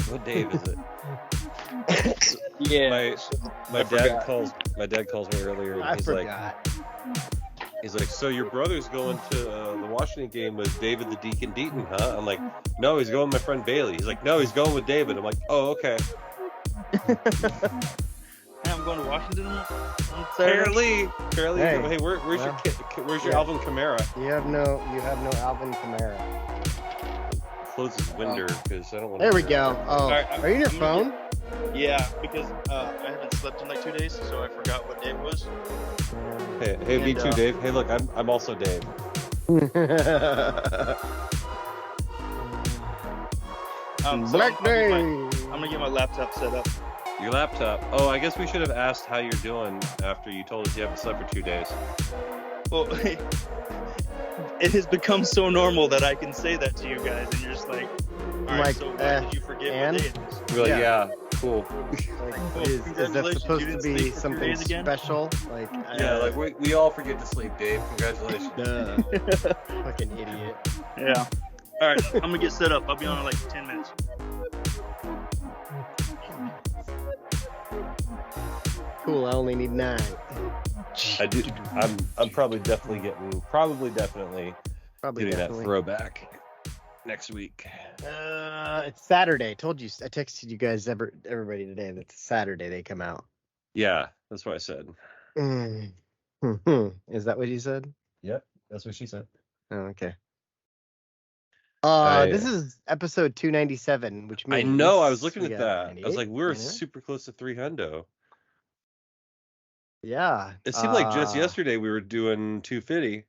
What Dave is it? Yeah. My dad calls me earlier, and I forgot. He's like, so your brother's going to the Washington game with David the Deacon Deaton, huh? I'm like, no, he's going with my friend Bailey. He's like, no, he's going with David. I'm like, oh, okay. Hey, I'm going to Washington on Saturday. Apparently. Hey, where's your kid? Where's your Alvin Kamara? You have no Alvin Kamara. Close his window because I don't want. There we go. Oh, right, are you on your phone? Yeah, because I haven't slept in like 2 days, so I forgot what day it was. Hey, me too, Dave. Hey, look, I'm also Dave. Black Day. I'm gonna get my laptop set up. Your laptop. Oh, I guess we should have asked how you're doing after you told us you haven't slept for 2 days. Well, it has become so normal that I can say that to you guys, and you're just like, all right, so why did you forget what day it is? We're like, yeah, cool. Is that supposed to be something special? Like, like we all forget to sleep, Dave. Congratulations. Duh. Fucking idiot. Yeah. All right, I'm gonna get set up. I'll be on in like 10 minutes. Cool. I only need 9. I do. I'm probably definitely getting that throwback next week. It's Saturday. I told you. I texted you guys, everybody today. That it's Saturday they come out. Yeah, that's what I said. Is that what you said? Yep, that's what she said. Oh, okay. This is episode 297, which means I know. I was looking at that. I was like, we're super close to 300. Yeah. It seemed like just yesterday we were doing 250.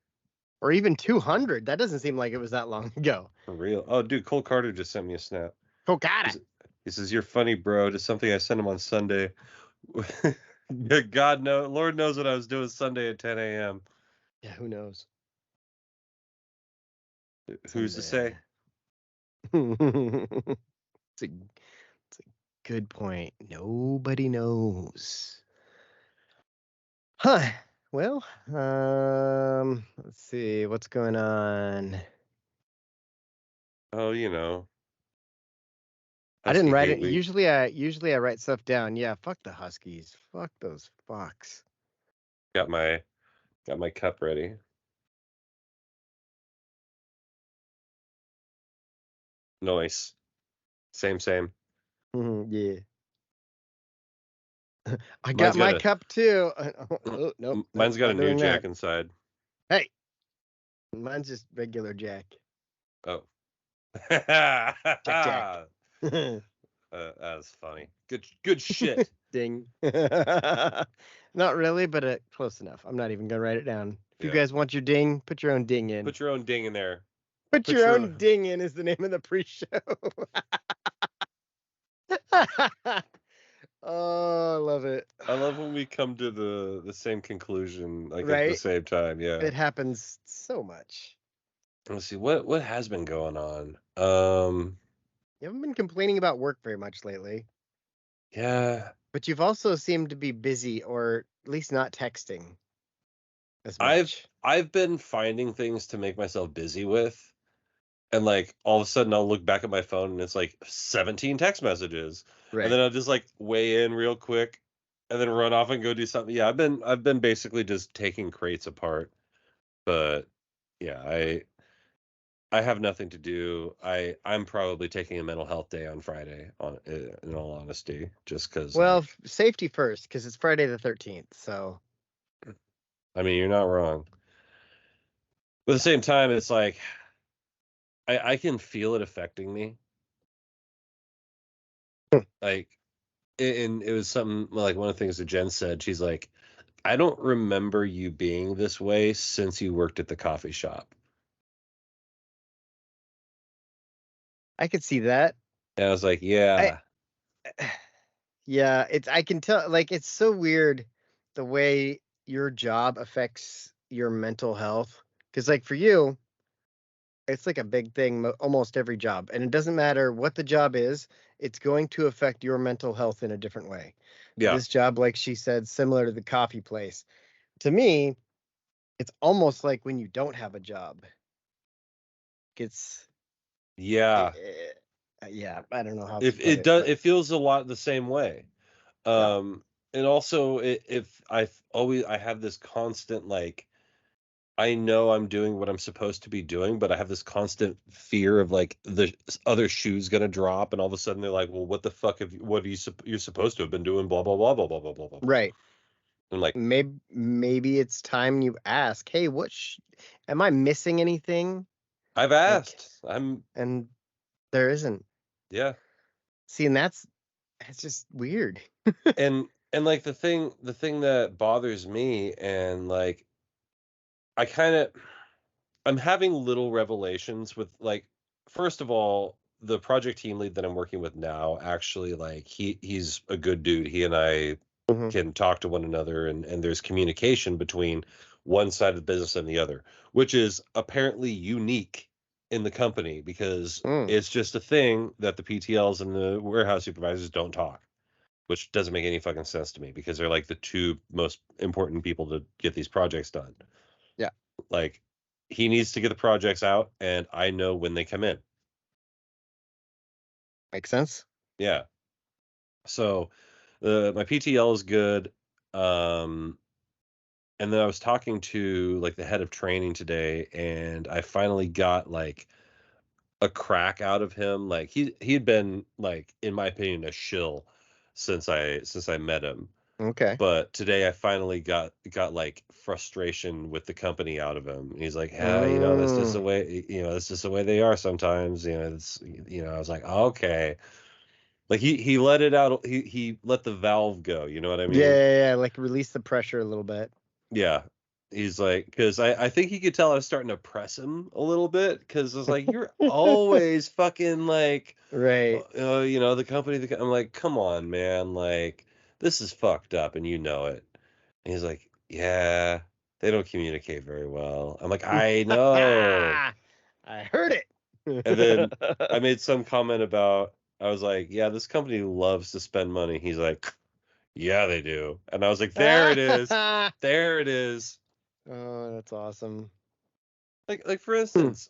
Or even 200. That doesn't seem like it was that long ago. For real. Oh, dude, Cole Carter just sent me a snap. Cole Carter. He says, "You're funny, bro." Just something I sent him on Sunday. Lord knows what I was doing Sunday at 10 a.m. Yeah, who knows? Who's to say? It's a good point. Nobody knows. Huh. Well, let's see what's going on. Oh, you know. I didn't write it. Usually I write stuff down. Yeah, fuck the Huskies. Fuck those fucks. Got my cup ready. Nice. Same. Yeah. I got my cup too. Oh, nope. Mine's got a new Jack inside. Hey. Mine's just regular Jack. Oh. Jack. That's funny. Good shit. Ding. Not really, but close enough. I'm not even gonna write it down. If you guys want your ding, put your own ding in. Put your own ding in there. Put your own ding in is the name of the pre-show. Oh, I love it. I love when we come to the same conclusion, like right? at the same time. Yeah, it happens so much. Let's see what has been going on. You haven't been complaining about work very much lately. Yeah, but you've also seemed to be busy, or at least not texting as much. I've been finding things to make myself busy with, and like all of a sudden I'll look back at my phone and it's like 17 text messages. Right. And then I'll just like weigh in real quick and then run off and go do something. Yeah, I've been basically just taking crates apart. But yeah, I have nothing to do. I'm probably taking a mental health day on Friday, in all honesty, just because. Well, safety first, because it's Friday the 13th. So, I mean, you're not wrong. But at the same time, it's like I can feel it affecting me. Like, and it was something like one of the things that Jen said. She's like, I don't remember you being this way since you worked at the coffee shop. I could see that. And I was like, yeah. Yeah, I can tell, like, it's so weird the way your job affects your mental health. Because, like, for you, it's like a big thing, almost every job. And it doesn't matter what the job is, it's going to affect your mental health in a different way. Yeah. This job, like she said, similar to the coffee place. To me, it's almost like when you don't have a job. Yeah, I don't know how If to put it it, does, but it feels a lot the same way. yeah. And also, if I have this constant like, I know I'm doing what I'm supposed to be doing, but I have this constant fear of like the other shoe's gonna drop, and all of a sudden they're like, "Well, what the fuck what are you're supposed to have been doing?" Blah blah blah blah blah blah blah blah. Right. I'm like, maybe it's time you ask, hey, am I missing anything? I've Like, asked. and there isn't. Yeah. See, and that's just weird. And like the thing that bothers me, and like I'm having little revelations with like, first of all, the project team lead that I'm working with now, actually, like he's a good dude. He and I Mhm. can talk to one another, and there's communication between one side of the business and the other, which is apparently unique in the company, because it's just a thing that the PTLs and the warehouse supervisors don't talk, which doesn't make any fucking sense to me, because they're like the two most important people to get these projects done. Yeah. Like, he needs to get the projects out, and I know when they come in. Makes sense. Yeah. So my PTL is good. And then I was talking to like the head of training today, and I finally got like a crack out of him. Like he had been, like, in my opinion, a shill since I met him. Okay. But today I finally got like frustration with the company out of him. And he's like, yeah, you know, that's just the way, that's just the way they are sometimes. I was like, okay. Like he let it out. He let the valve go. You know what I mean? Yeah. Like release the pressure a little bit. Yeah. He's like, because I think he could tell I was starting to press him a little bit, because I was like, you're always fucking like, Right. the company. I'm like, come on, man. Like, this is fucked up, and you know it. And he's like, yeah, they don't communicate very well. I'm like, I know. I heard it. And then I made some comment about, I was like, yeah, this company loves to spend money. He's like, yeah, they do. And I was like, there it is. There it is. Oh, that's awesome. Like for instance,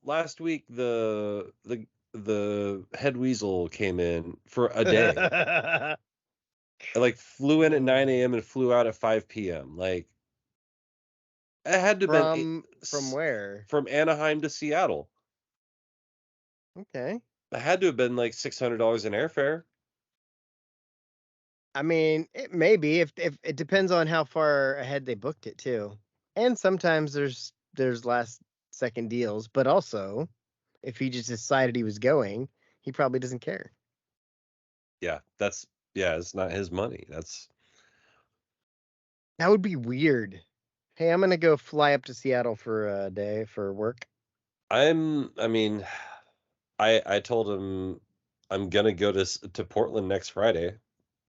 last week the head weasel came in for a day. I, like, flew in at 9 a.m. and flew out at 5 p.m. Like, it had to have been from where? From Anaheim to Seattle. Okay. It had to have been like $600 in airfare. I mean, it may be, if it depends on how far ahead they booked it too. And sometimes there's last second deals, but also if he just decided he was going, he probably doesn't care. Yeah, it's not his money. That would be weird. Hey, I'm gonna go fly up to Seattle for a day for work. I mean, I told him I'm gonna go to Portland next Friday.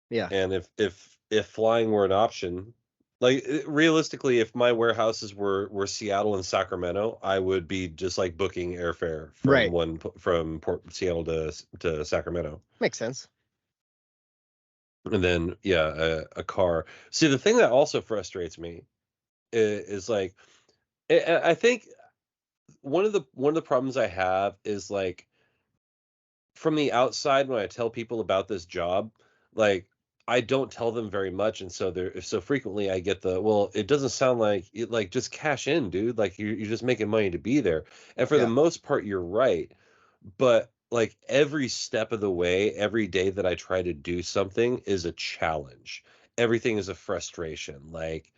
Yeah. And if flying were an option, like, realistically, if my warehouses were Seattle and Sacramento, I would be just like booking airfare from Seattle to Sacramento. Makes sense. And then, yeah, a car. See, the thing that also frustrates me is like, I think one of the problems I have is, like, from the outside, when I tell people about this job, like, I don't tell them very much, and so frequently I get well, it doesn't sound like it, like, just cash in, dude. Like, you're just making money to be there. And for the most part, you're right. But like, every step of the way, every day that I try to do something is a challenge. Everything is a frustration. Like,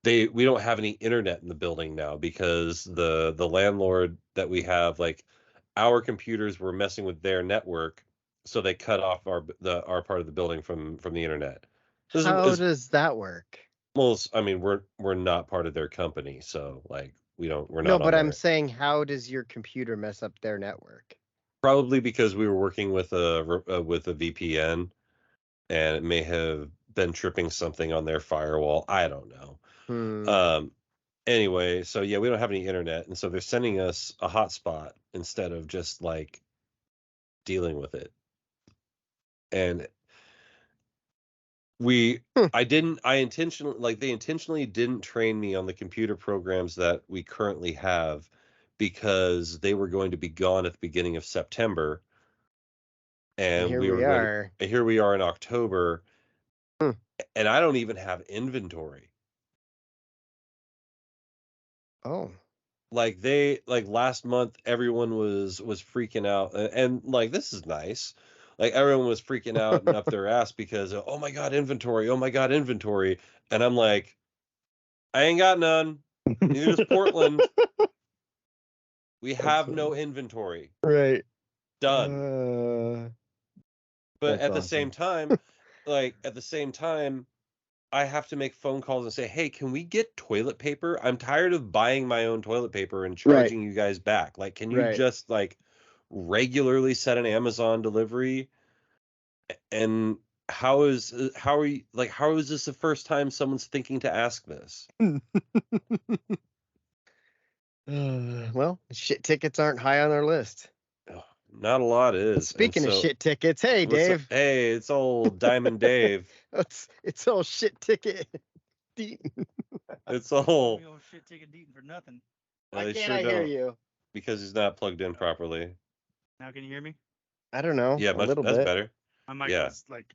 we don't have any internet in the building now, because the landlord that we have, like, our computers were messing with their network, so they cut off our part of the building from the internet. How does that work? Well, I mean, we're not part of their company, so, like, we're not. No, but I'm saying, how does your computer mess up their network? Probably because we were working with a VPN, and it may have been tripping something on their firewall. I don't know. Anyway, so yeah, we don't have any internet, and so they're sending us a hotspot instead of just, like, dealing with it. And they intentionally didn't train me on the computer programs that we currently have, because they were going to be gone at the beginning of September. and here we were we ready. are. Here we are in October, Hmm. and I don't even have inventory. Oh. Like last month, everyone was freaking out, and like this is nice. Like everyone was freaking out and up their ass because oh my god, inventory! Oh my god, inventory! And I'm like, I ain't got none. Neither does Portland. We have no inventory. Right. Done. But at the same time, I have to make phone calls and say, "Hey, can we get toilet paper? I'm tired of buying my own toilet paper and charging you guys back. Like, can you just like regularly set an Amazon delivery?" And how is this the first time someone's thinking to ask this? Well, shit tickets aren't high on our list. Not a lot is. Speaking of shit tickets, hey Dave. Hey, it's old Diamond Dave. It's all shit ticket. It's all shit ticket Deaton for nothing. Why can't I hear you? Because he's not plugged in properly. Now can you hear me? I don't know. Yeah, that's bit better. My mic is like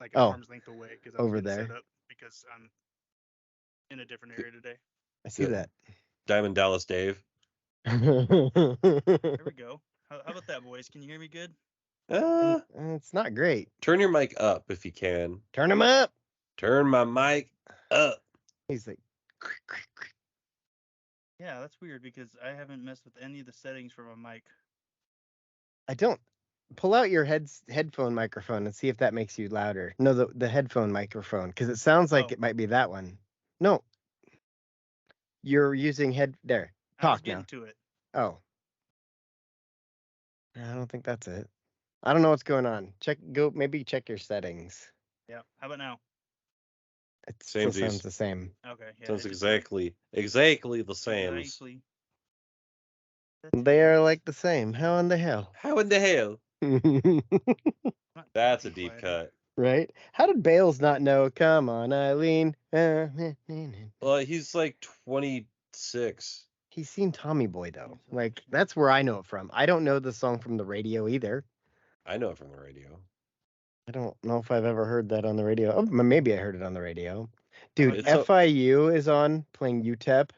an arm's length away because I was over there. Set up because I'm in a different area today. I see that. Diamond Dallas Dave. There we go. How about that, boys? Can you hear me good? It's not great. Turn your mic up if you can. Turn him up. Turn my mic up. He's like, yeah, that's weird because I haven't messed with any of the settings for my mic. I don't. Pull out your headphone microphone and see if that makes you louder. No, the headphone microphone, because it sounds like it might be that one. No. You're using there. Talk now. To it. Oh. I don't think that's it. I don't know what's going on. Maybe check your settings. Yeah. How about now? It still sounds the same. Okay. Yeah, sounds exactly the same. Exactly. They are like the same. How in the hell? How in the hell? That's a deep cut. Right? How did Bales not know? Come on, Eileen. Well, he's like 26. He's seen Tommy Boy, though. Like, that's where I know it from. I don't know the song from the radio either. I know it from the radio. I don't know if I've ever heard that on the radio. Oh, maybe I heard it on the radio. Dude, FIU is on playing UTEP.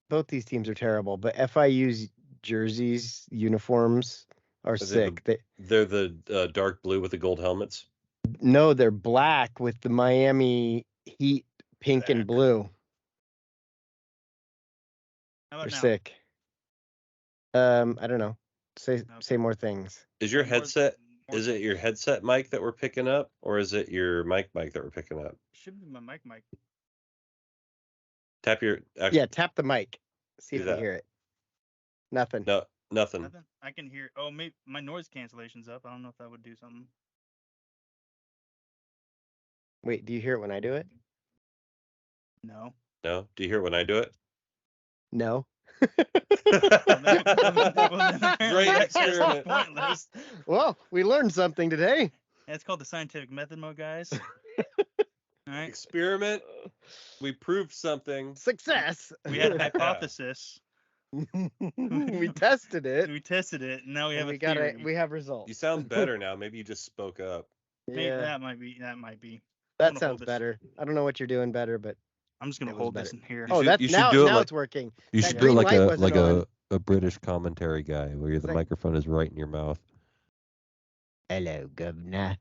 Both these teams are terrible, but FIU's jerseys, uniforms are sick. They're the dark blue with the gold helmets? No, they're black with the Miami Heat pink and blue. They're sick. I don't know. Say more things. Is your headset? Is it your headset mic that we're picking up, or is it your mic that we're picking up? It should be my mic. Tap your. Tap the mic. See if you hear it. Nothing. No, nothing. I can hear. Oh, maybe my noise cancellation's up. I don't know if that would do something. Wait, do you hear it when I do it? No. No. Do you hear it when I do it? No. Great experiment. Well, we learned something today. That's called the scientific method, guys. All right. Experiment. We proved something. Success. We had a hypothesis. We tested it. We tested it, and now we have we have results. You sound better now. Maybe you just spoke up. Maybe that might be. That sounds better. I don't know what you're doing better, but I'm just gonna hold this in here. Oh, that's now it's working. You should do it like a British commentary guy, where the microphone is right in your mouth. Hello, governor.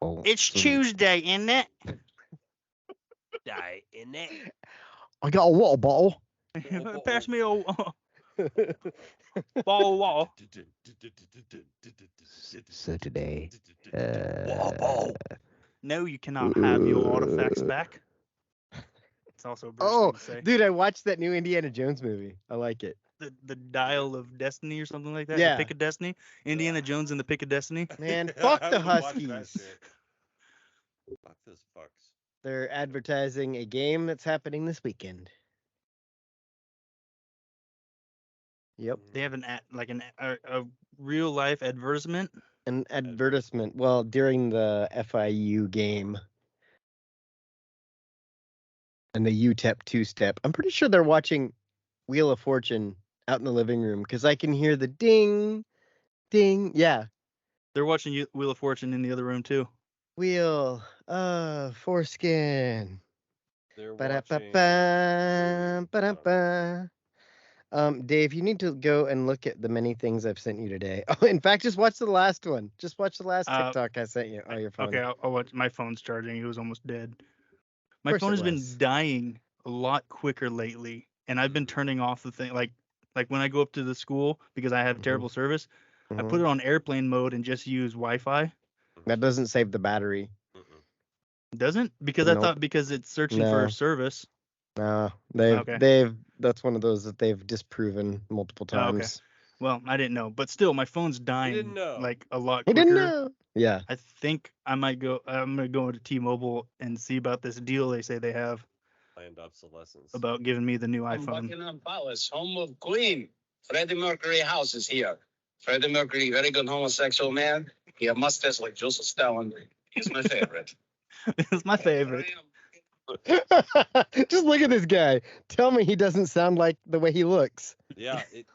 Oh, it's Tuesday, isn't it? I got a water bottle. Pass me a ball of water. So today, no, you cannot have your artifacts back. It's also British to say. Dude, I watched that new Indiana Jones movie. I like it. The Dial of Destiny or something like that. Yeah. The Pick of Destiny. Indiana Jones and the Pick of Destiny. Man, fuck the Huskies. Fuck those fucks. They're advertising a game that's happening this weekend. Yep. They have a real life advertisement. An advertisement. Well, during the FIU game. And the UTEP two-step. I'm pretty sure they're watching Wheel of Fortune out in the living room because I can hear the ding, ding. Yeah. They're watching Wheel of Fortune in the other room too. Wheel of Foreskin. They're Ba-da-ba-ba, ba-da-ba. Dave, you need to go and look at the many things I've sent you today. Oh, in fact, just watch the last one. Just watch the last TikTok I sent you. Oh, your phone. Okay, I'll watch. My phone's charging. It was almost dead. My phone has been dying a lot quicker lately, and I've been turning off the thing. Like when I go up to the school because I have terrible service, I put it on airplane mode and just use Wi-Fi. That doesn't save the battery. Doesn't? Because I thought because it's searching for service. No, that's one of those that they've disproven multiple times. Okay. Well, I didn't know, but still, my phone's dying like a lot quicker. I didn't know. Yeah. I think I'm gonna go into T-Mobile and see about this deal they say they have. Planned obsolescence. About giving me the new iPhone. Buckingham Palace, home of Queen. Freddie Mercury house is here. Freddie Mercury, very good homosexual man. He has mustache like Joseph Stalin. He's my favorite. He's my favorite. Just look at this guy. Tell me he doesn't sound like the way he looks. Yeah. He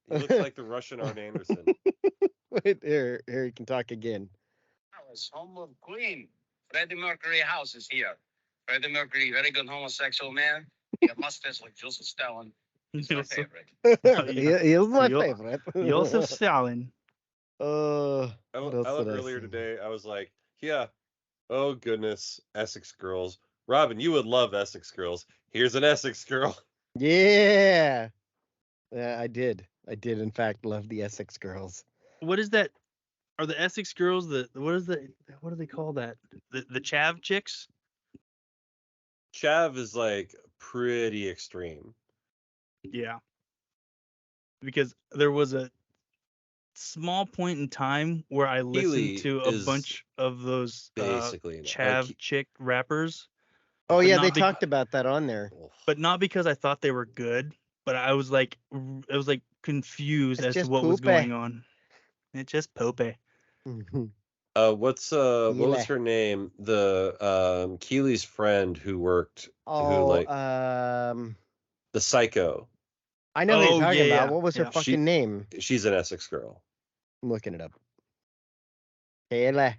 looks like the Russian Art Anderson. Wait, here, you can talk again. Palace, home of Queen. Freddie Mercury house is here. Freddie Mercury, very good homosexual man. He has mustache like Joseph Stalin. He's my favorite. He is my favorite. Joseph Stalin. I looked earlier today. I was like, yeah. Oh goodness, Essex girls. Robin, you would love Essex girls. Here's an Essex girl. Yeah. Yeah, I did. I did in fact love the Essex girls. What is that? Are the Essex girls what do they call that? The chav chicks? Chav is like pretty extreme. Yeah. Because there was a small point in time where I listened to a bunch of those basically chav chick rappers. Oh yeah, they talked about that on there. But not because I thought they were good, but I was like confused as to what was going on. It's just Pope. What was her name? The Keely's friend who worked the psycho. I know who you're talking about. What was her fucking name? She's an Essex girl. I'm looking it up. Keely.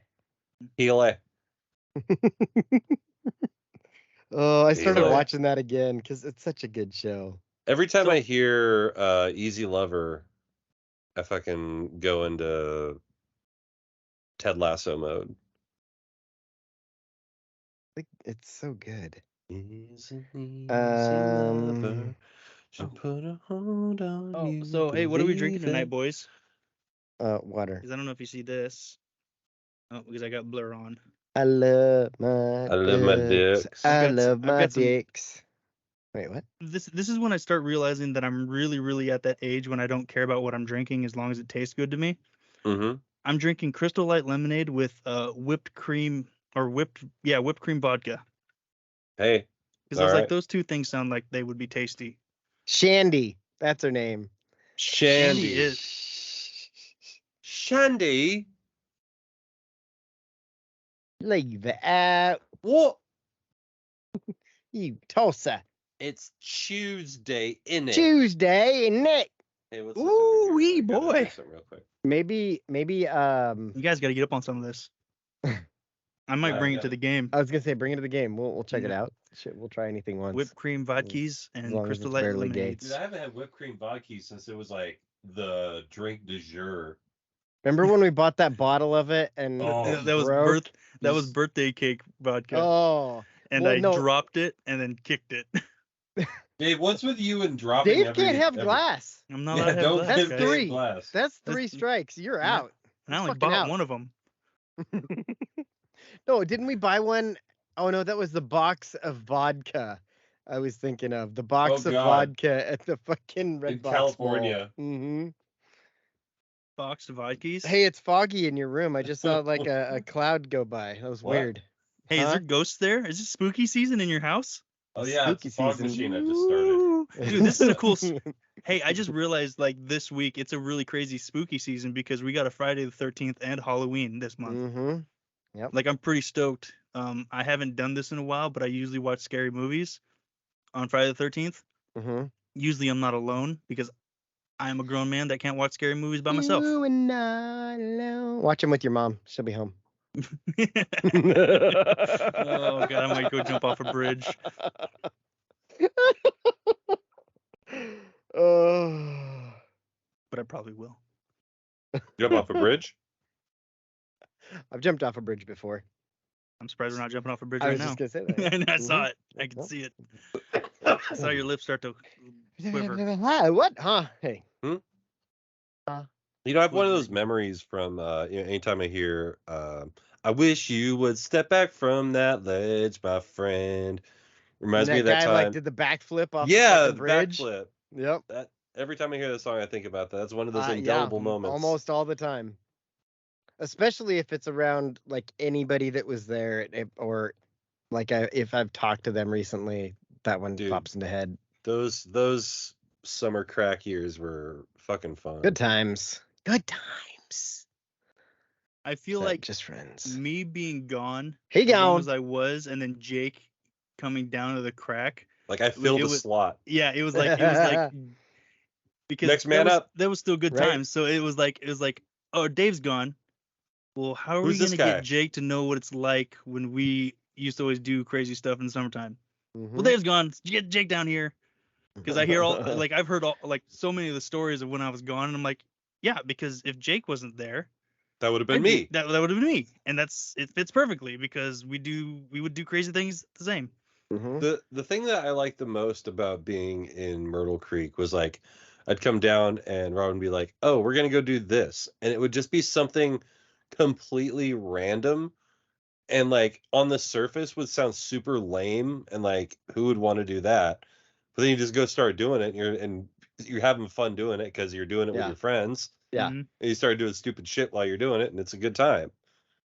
Oh, I started watching that again because it's such a good show. Every time I hear Easy Lover, I fucking go into Ted Lasso mode. It's so good. Easy lover. Put a hold on you. So hey, what are we drinking tonight, boys? Water. Because I don't know if you see this. Oh, because I got blur on. I love my dicks. I love my dicks. Wait, what? This is when I start realizing that I'm really, really at that age when I don't care about what I'm drinking as long as it tastes good to me. Mm-hmm. I'm drinking Crystal Light lemonade with whipped cream vodka. Hey. Because I was like, those two things sound like they would be tasty. Shandy. That's her name. Shandy. is. Shandy? Leave it out. What? You tosser. It's Tuesday, innit? Tuesday, innit? Hey, what's ooh, wee boy. Real quick. Maybe you guys got to get up on some of this. I might bring it to the game. I was gonna say bring it to the game. We'll check it out. Shit, we'll try anything once. Whipped cream vodkas and Crystal Light lemonades. Dude, I haven't had whipped cream vodka since it was like the drink du jour. Remember when we bought that bottle of it and that was birthday cake vodka. Oh. And I dropped it and then kicked it. Dave, what's with you and dropping? Dave can't have glass. I'm not allowed to have glass. That's three. That's three strikes. You're out. I only bought one of them. No, didn't we buy one? Oh no, that was the box of vodka. I was thinking of the box of vodka at the fucking Red Box California. Mm-hmm. Box of vodkas. Hey, it's foggy in your room. I just saw like a cloud go by. That was weird. Hey, is there ghosts there? Is it spooky season in your house? Oh yeah, spooky it's a fog machine I just started. Dude, this is a cool. Hey, I just realized like this week it's a really crazy spooky season because we got a Friday the 13th and Halloween this month. Mm-hmm. Yep. Like I'm pretty stoked. I haven't done this in a while, but I usually watch scary movies on Friday the 13th. Mm-hmm. Usually I'm not alone because I am a grown man that can't watch scary movies by myself. You and I alone. Watch them with your mom. She'll be home. Oh God, I might go jump off a bridge. Oh. But I probably will. Jump off a bridge? I've jumped off a bridge before. I'm surprised we're not jumping off a bridge I right was now. just gonna say that. And I saw it. I can see it. I saw your lips start to quiver. What? Huh? Hey. You know, I have one of those memories from anytime I hear, I wish you would step back from that ledge, my friend. Reminds me of that guy time. Like did the backflip off the fucking bridge. Backflip. Yep. That every time I hear that song, I think about that. That's one of those indelible moments. Almost all the time. Especially if it's around like anybody that was there, or like if I've talked to them recently, that one pops into head. Those summer crack years were fucking fun. Good times. Good times. I feel like just friends. Me being gone, as long as I was, and then Jake coming down to the crack. Like I filled the slot. Yeah, it was like because next man up. That was still good times. So it was like, oh, Dave's gone. Well, how are we gonna get Jake to know what it's like when we used to always do crazy stuff in the summertime? Well, Dave's gone. Get Jake down here. Because I hear I've heard so many of the stories of when I was gone, and I'm like, yeah, because if Jake wasn't there, that would have been me. That would have been me, and it fits perfectly because we would do crazy things the same. The thing that I liked the most about being in Myrtle Creek was like, I'd come down and Rob would be like, oh, we're gonna go do this, and it would just be something completely random, and like on the surface would sound super lame, and like who would want to do that? But then you just go start doing it, and you're having fun doing it because you're doing it with your friends. Yeah. And you start doing stupid shit while you're doing it, and it's a good time.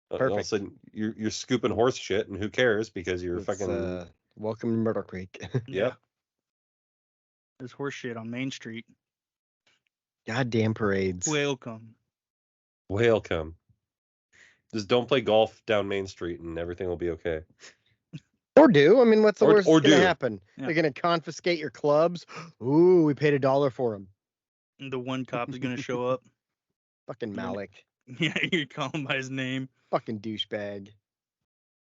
Perfect. All of a sudden, you're scooping horse shit, and who cares because you're fucking. Welcome to Myrtle Creek. Yeah. There's horse shit on Main Street. Goddamn parades. Welcome. Just don't play golf down Main Street, and everything will be okay. Or do. I mean, what's the worst that's going to happen? Yeah. They're going to confiscate your clubs. Ooh, we paid $1 for them. And the one cop is going to show up. Fucking Malik. Yeah, you call him by his name. Fucking douchebag.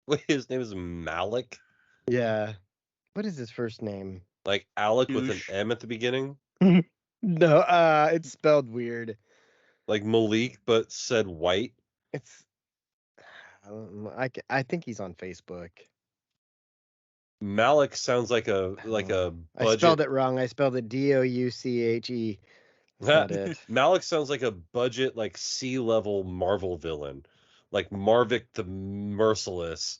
Wait, his name is Malik? Yeah. What is his first name? Like Alec with an M at the beginning? No, it's spelled weird. Like Malik, but said white? It's... I think he's on Facebook. Malik sounds like a budget. I spelled it wrong. I spelled it Douche. That's not it. Malik sounds like a budget, like C-level Marvel villain, like Marvik the Merciless.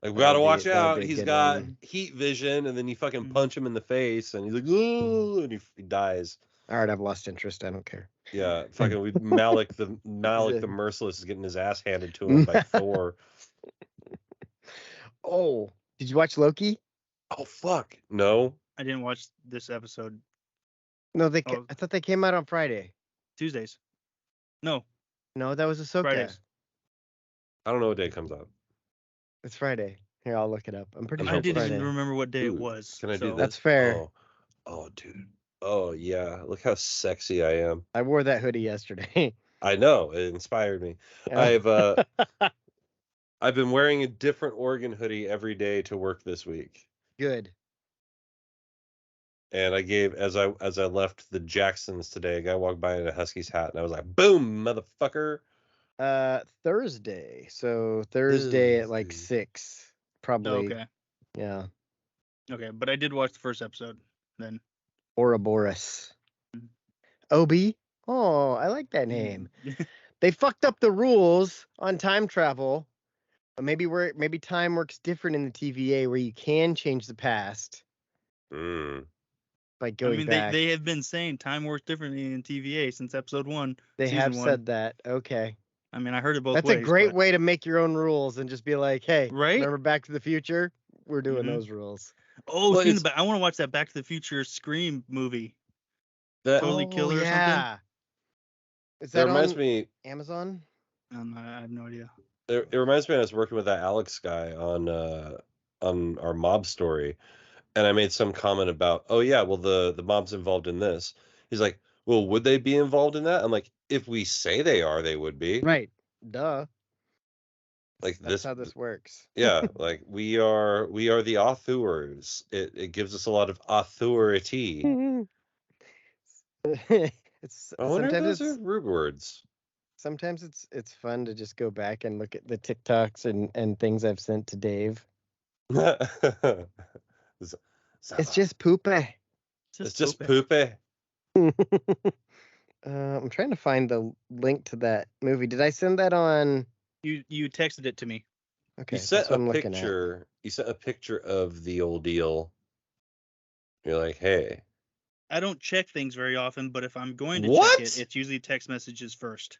Like we gotta watch out. He's got heat vision, and then you fucking punch him in the face, and he's like, "Ooh," and he dies. All right, I've lost interest. I don't care. Yeah, fucking Malik the Merciless is getting his ass handed to him by Thor. Oh, did you watch Loki? Oh fuck, no. I didn't watch this episode. No, I thought they came out on Friday. Tuesdays. No, that was Ahsoka. Fridays. I don't know what day it comes out. It's Friday. Here, I'll look it up. I'm pretty sure I it's didn't Friday. even remember what day it was. Can I do this? That's fair. Oh, dude. Oh, yeah. Look how sexy I am. I wore that hoodie yesterday. I know. It inspired me. Yeah. I've been wearing a different Oregon hoodie every day to work this week. Good. And I gave, as I left the Jacksons today, a guy walked by in a Huskies hat, and I was like, boom, motherfucker. Thursday. So Thursday at like 6. Probably. Okay. Yeah. Okay, but I did watch the first episode then. Ouroboros. Obi? Oh, I like that name. They fucked up the rules on time travel. Maybe time works different in the TVA where you can change the past. By going back. They have been saying time works differently in TVA since episode 1. They have said that. Okay. I mean, I heard it both ways. That's a great way to make your own rules and just be like, hey, right? Remember Back to the Future? We're doing those rules. Oh, I want to watch that Back to the Future Scream movie. Totally Killer or something? Is that reminds on me, Amazon? I have no idea. It reminds me, I was working with that Alex guy on our mob story, and I made some comment about, oh yeah, well the mom's involved in this. He's like, well, would they be involved in that? I'm like, if we say they are, they would be. Right. Duh. Like That's how this works. Yeah, like we are the authors. It gives us a lot of authority. It's I wonder if sometimes those are root words. Sometimes it's fun to just go back and look at the TikToks and things I've sent to Dave. It's just poopy. It's just poopy. I'm trying to find the link to that movie. Did I send that on? You texted it to me. Okay, You sent a picture. You sent a picture of the old deal. You're like, hey. I don't check things very often, but if I'm going to check it, it's usually text messages first.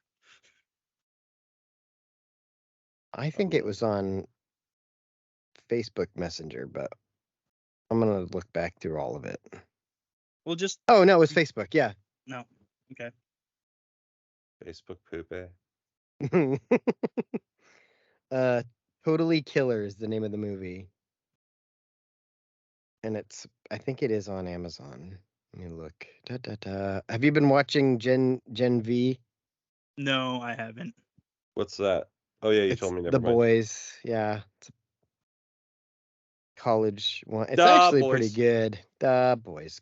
I think it was on Facebook Messenger, but I'm gonna look back through all of it. Well, just. Oh no, it was Facebook. Yeah. No. Okay. Facebook poopy. Totally Killer is the name of the movie, and I think it is on Amazon. Let me look. Have you been watching Gen V? No, I haven't. What's that? Oh yeah, you told me. Never The mind. Boys. Yeah, it's a college one. It's actually pretty good. The Boys.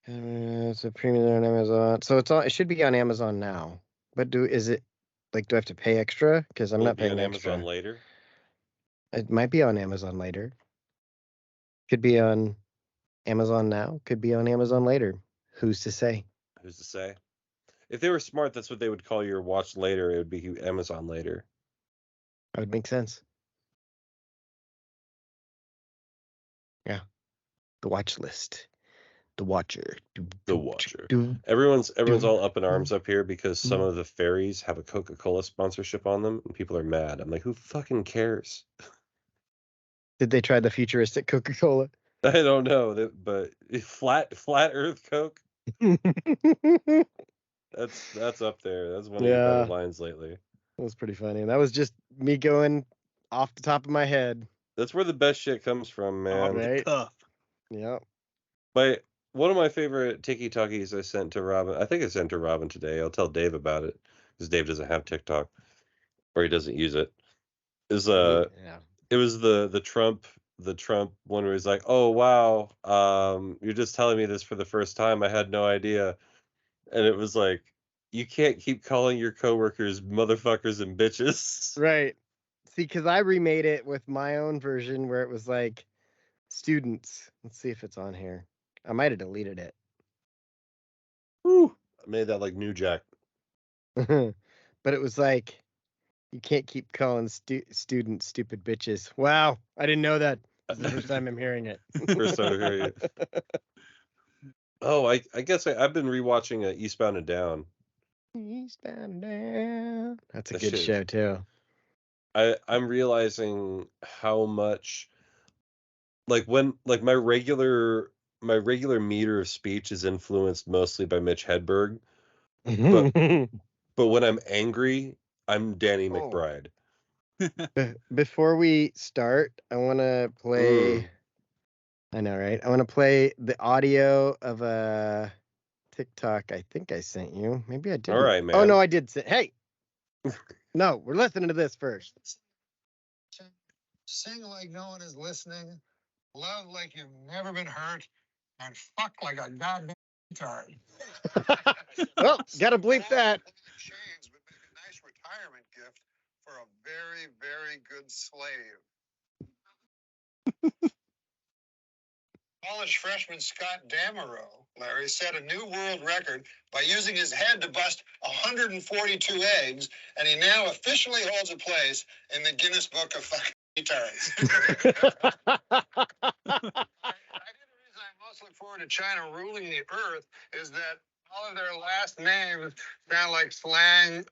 It's a premium on Amazon, so it should be on Amazon now. But do I have to pay extra? Because I'm not paying on extra. Amazon later. It might be on Amazon later. Could be on Amazon now. Could be on Amazon later. Who's to say? Who's to say? If they were smart, that's what they would call your watch later. It would be Amazon later. That would make sense. Yeah. The watch list. The Watcher. The Watcher. Everyone's all up in arms up here because some of the fairies have a Coca-Cola sponsorship on them, and people are mad. I'm like, who fucking cares? Did they try the futuristic Coca-Cola? I don't know, but flat Earth Coke. That's up there. That's one of your better lines lately. That was pretty funny. And that was just me going off the top of my head. That's where the best shit comes from, man. Right? Yep. One of my favorite tiki-talkies I sent to Robin. I think I sent to Robin today. I'll tell Dave about it because Dave doesn't have TikTok or he doesn't use it. It was the Trump one where he's like, "Oh wow, you're just telling me this for the first time. I had no idea." And it was like, you can't keep calling your coworkers motherfuckers and bitches. Right. See, because I remade it with my own version where it was like students. Let's see if it's on here. I might have deleted it. Woo! I made that like New Jack. But it was like, you can't keep calling students stupid bitches. Wow, I didn't know that. This is the first time I'm hearing it. First time I'm hearing it. Oh, I guess I've been rewatching Eastbound and Down. Eastbound and Down. That's a good show too. I'm realizing how much, like when my regular meter of speech is influenced mostly by Mitch Hedberg, but when I'm angry, I'm Danny McBride. Before we start, I want to play. I know, right? I want to play the audio of a TikTok I think I sent you. Maybe I didn't. All right, man. Oh, no, I did. Hey! No, we're listening to this first. Sing like no one is listening. Love like you've never been hurt. And fuck like a goddamn retard. Oh, gotta bleep that. Chains would make a nice retirement gift for a very, very good slave. College freshman Scott Damerow, Larry, set a new world record by using his head to bust 142 eggs, and he now officially holds a place in the Guinness Book of Fucking Retards. I think the reason I most look forward to China ruling the earth is that all of their last names sound like slang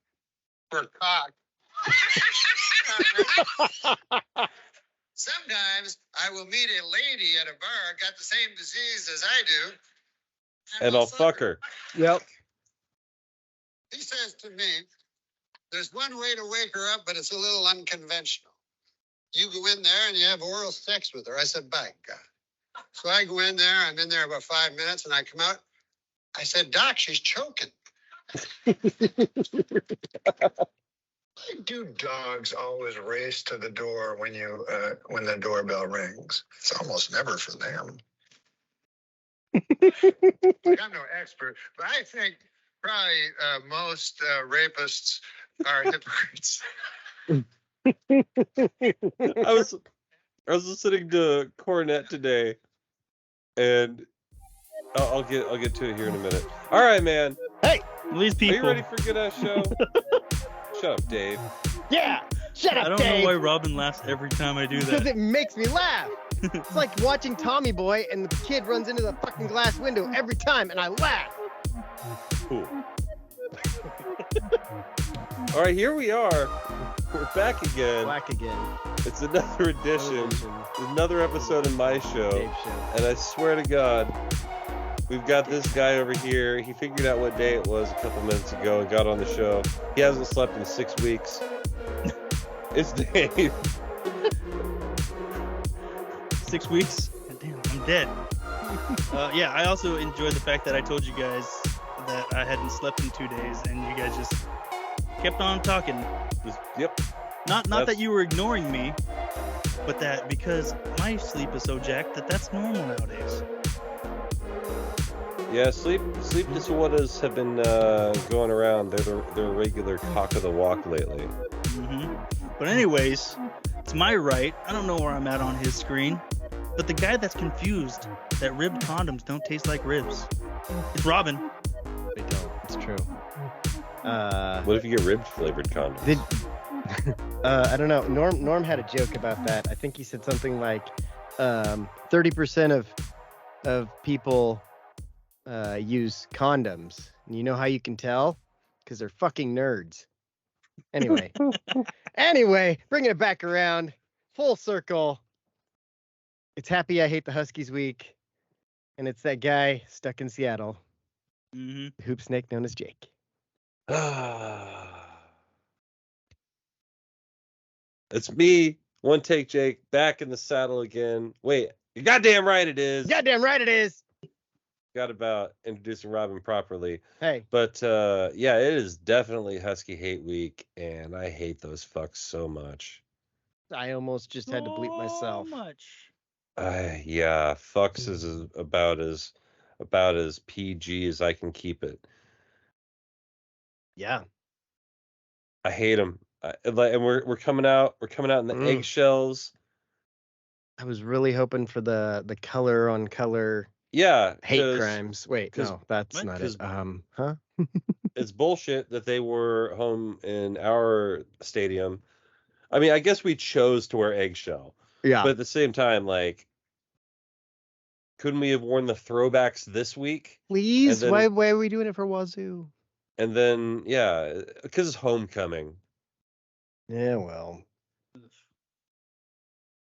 for cock. Sometimes I will meet a lady at a bar, got the same disease as I do. And I'll fuck her. Yep. He says to me, there's one way to wake her up, but it's a little unconventional. you go in there and you have oral sex with her. I said, by God. So I go in there. I'm in there about 5 minutes, and I come out. I said, Doc, she's choking. Do dogs always race to the door when the doorbell rings? It's almost never for them. Like, I'm no expert, but I think probably most rapists are hypocrites. I was listening to Cornet today, and I'll get to it here in a minute. All right, man. Hey, these people. Are you ready for a good ass show? Shut up, Dave. Yeah, shut up, I don't Dave. know why Robin laughs every time I do that. Because it makes me laugh. It's like watching Tommy Boy and the kid runs into the fucking glass window every time, and I laugh. Cool. All right, here we are. We're back again. Black again. It's another edition, another episode of my show. Dave show. And I swear to God, we've got this guy over here. He figured out what day it was a couple minutes ago and got on the show. He hasn't slept in 6 weeks. It's Dave. 6 weeks? God damn, I'm dead. Yeah, I also enjoyed the fact that I told you guys that I hadn't slept in 2 days, and you guys just kept on talking. Yep. Not that you were ignoring me, but that because my sleep is so jacked that's normal nowadays. Yeah, sleep disorders have been going around. They're a regular talk of the walk lately. Mm-hmm. But anyways, it's my right. I don't know where I'm at on his screen, but the guy that's confused that ribbed condoms don't taste like ribs. It's Robin. They don't. It's true. What if you get rib flavored condoms? I don't know. Norm had a joke about that. I think he said something like 30% of people use condoms. And you know how you can tell? Because they're fucking nerds. Anyway, bringing it back around, full circle. It's Happy I Hate the Huskies week, and it's that guy stuck in Seattle, Mm-hmm. the hoop snake known as Jake. It's me, One Take Jake, back in the saddle again. Wait, you're goddamn right it is. Goddamn right it is. Forgot about introducing Robin properly. Hey. But yeah, it is definitely Husky Hate week, and I hate those fucks so much. I almost just had to bleep myself. So much. Yeah, fucks is about as PG as I can keep it. Yeah. I hate them. And we're coming out in the eggshells. I was really hoping for the color on color. Yeah, hate crimes. Wait, no, that's what? not it. Huh? It's bullshit that they were home in our stadium. I mean, I guess we chose to wear eggshell. Yeah. But at the same time, like, couldn't we have worn the throwbacks this week? Please, then, why are we doing it for Wazoo? And then, yeah, because it's homecoming. Yeah, well. I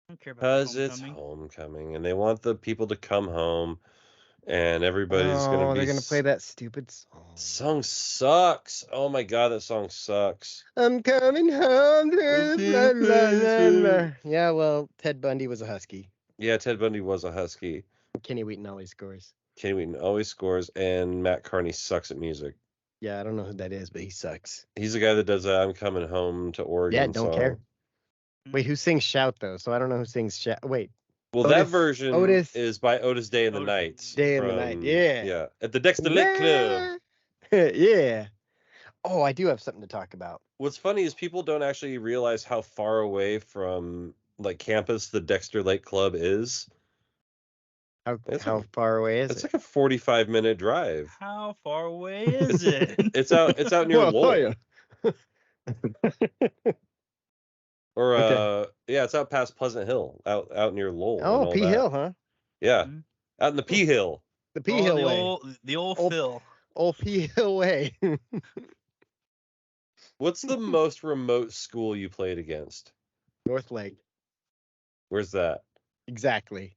don't care about Because it's homecoming, and they want the people to come home, and everybody's gonna be. They're gonna play that stupid song. Song sucks. Oh my god, that song sucks. I'm coming home. Yeah, well, Ted Bundy was a Husky. Yeah, Ted Bundy was a Husky. Kenny Wheaton always scores. Kenny Wheaton always scores, and Matt Carney sucks at music. Yeah, I don't know who that is, but he sucks. He's the guy that does I'm Coming Home to Oregon. Yeah, don't song. care. Wait, who sings Shout though? So I don't know who sings Shout. Wait. Well, that version is by Otis Day and the Knights. Day and the Night, yeah. Yeah, at the Dexter Lake Club. Yeah. Oh, I do have something to talk about. What's funny is people don't actually realize how far away from like campus the Dexter Lake Club is. How far away is it? It's like a 45-minute drive. How far away is it? It's out near Lowell. Or yeah, it's out past Pleasant Hill, out near Lowell. Oh, P Hill, huh? Yeah, out in the P Hill. The P Hill way. The old Phil. Old P Hill way. What's the most remote school you played against? North Lake. Where's that? Exactly.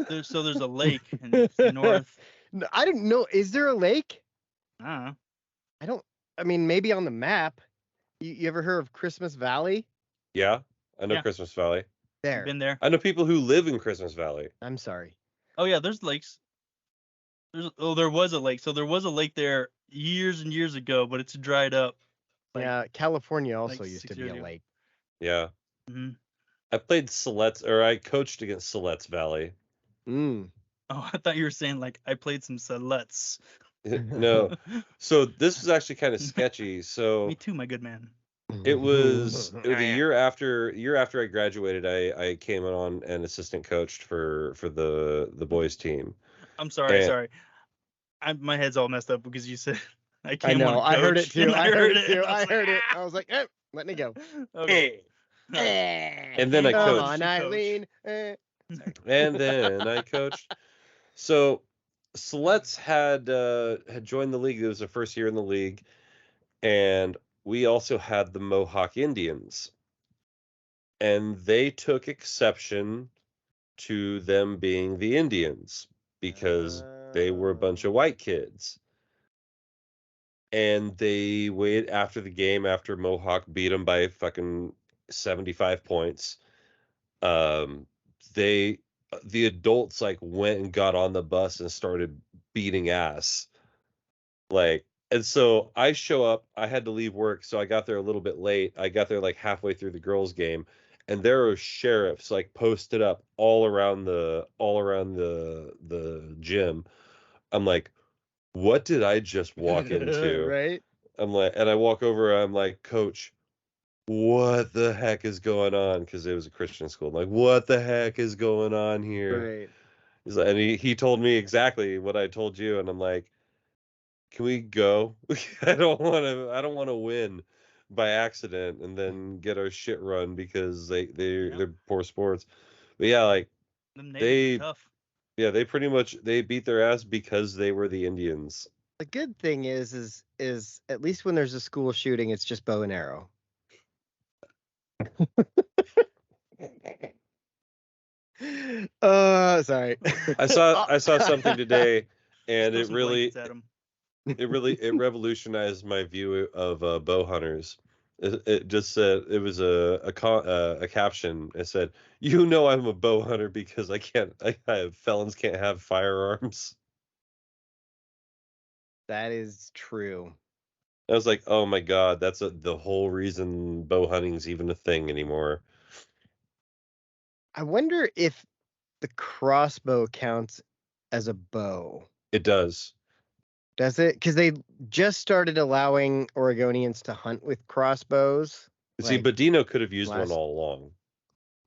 There's a lake in the north. No, I didn't know. Is there a lake? I don't know. I mean, maybe on the map. You ever heard of Christmas Valley? Yeah. I know Christmas Valley. There. Been there. I know people who live in Christmas Valley. I'm sorry. Oh yeah, there's lakes. There was a lake. So there was a lake there years and years ago, but it's dried up. Yeah, California also used to be a lake. Yeah. Mm-hmm. I played Siletz, or I coached against Siletz Valley. Mm. Oh, I thought you were saying like I played some Siletz. No. So this was actually kind of sketchy. So Me too, my good man. it was the year after I graduated. I came on and assistant coached for the boys team. I'm sorry. My head's all messed up because you said I know. I heard it too. I heard it too. I heard it. I was like, let me go. Okay. And then I coached. Come on, Eileen. And then I coached. So Siletz had joined the league. It was the first year in the league, and we also had the Mohawk Indians, and they took exception to them being the Indians because they were a bunch of white kids. And they waited after the game, after Mohawk beat them by fucking 75 points. The adults like went and got on the bus and started beating ass. And so I show up, I had to leave work, so I got there a little bit late. I got there like halfway through the girls' game, and there were sheriffs like posted up all around the gym. I'm like, what did I just walk into? Right. I'm like, and I walk over, I'm like, Coach, what the heck is going on? Because it was a Christian school. I'm like, what the heck is going on here? Right. He's like, and he told me exactly what I told you, and I'm like, can we go? I don't want to win by accident and then get our shit run because they're poor sports. But yeah, like they tough. Yeah, they pretty much they beat their ass because they were the Indians. The good thing is at least when there's a school shooting, it's just bow and arrow. Sorry. I saw something today, and it revolutionized my view of bow hunters. It just said, it was a caption. It said, "You know I'm a bow hunter because felons can't have firearms." That is true. I was like, oh my god, that's the whole reason bow hunting's even a thing anymore. I wonder if the crossbow counts as a bow. It does. Does it? Because they just started allowing Oregonians to hunt with crossbows. See, but Dino could have used one all along.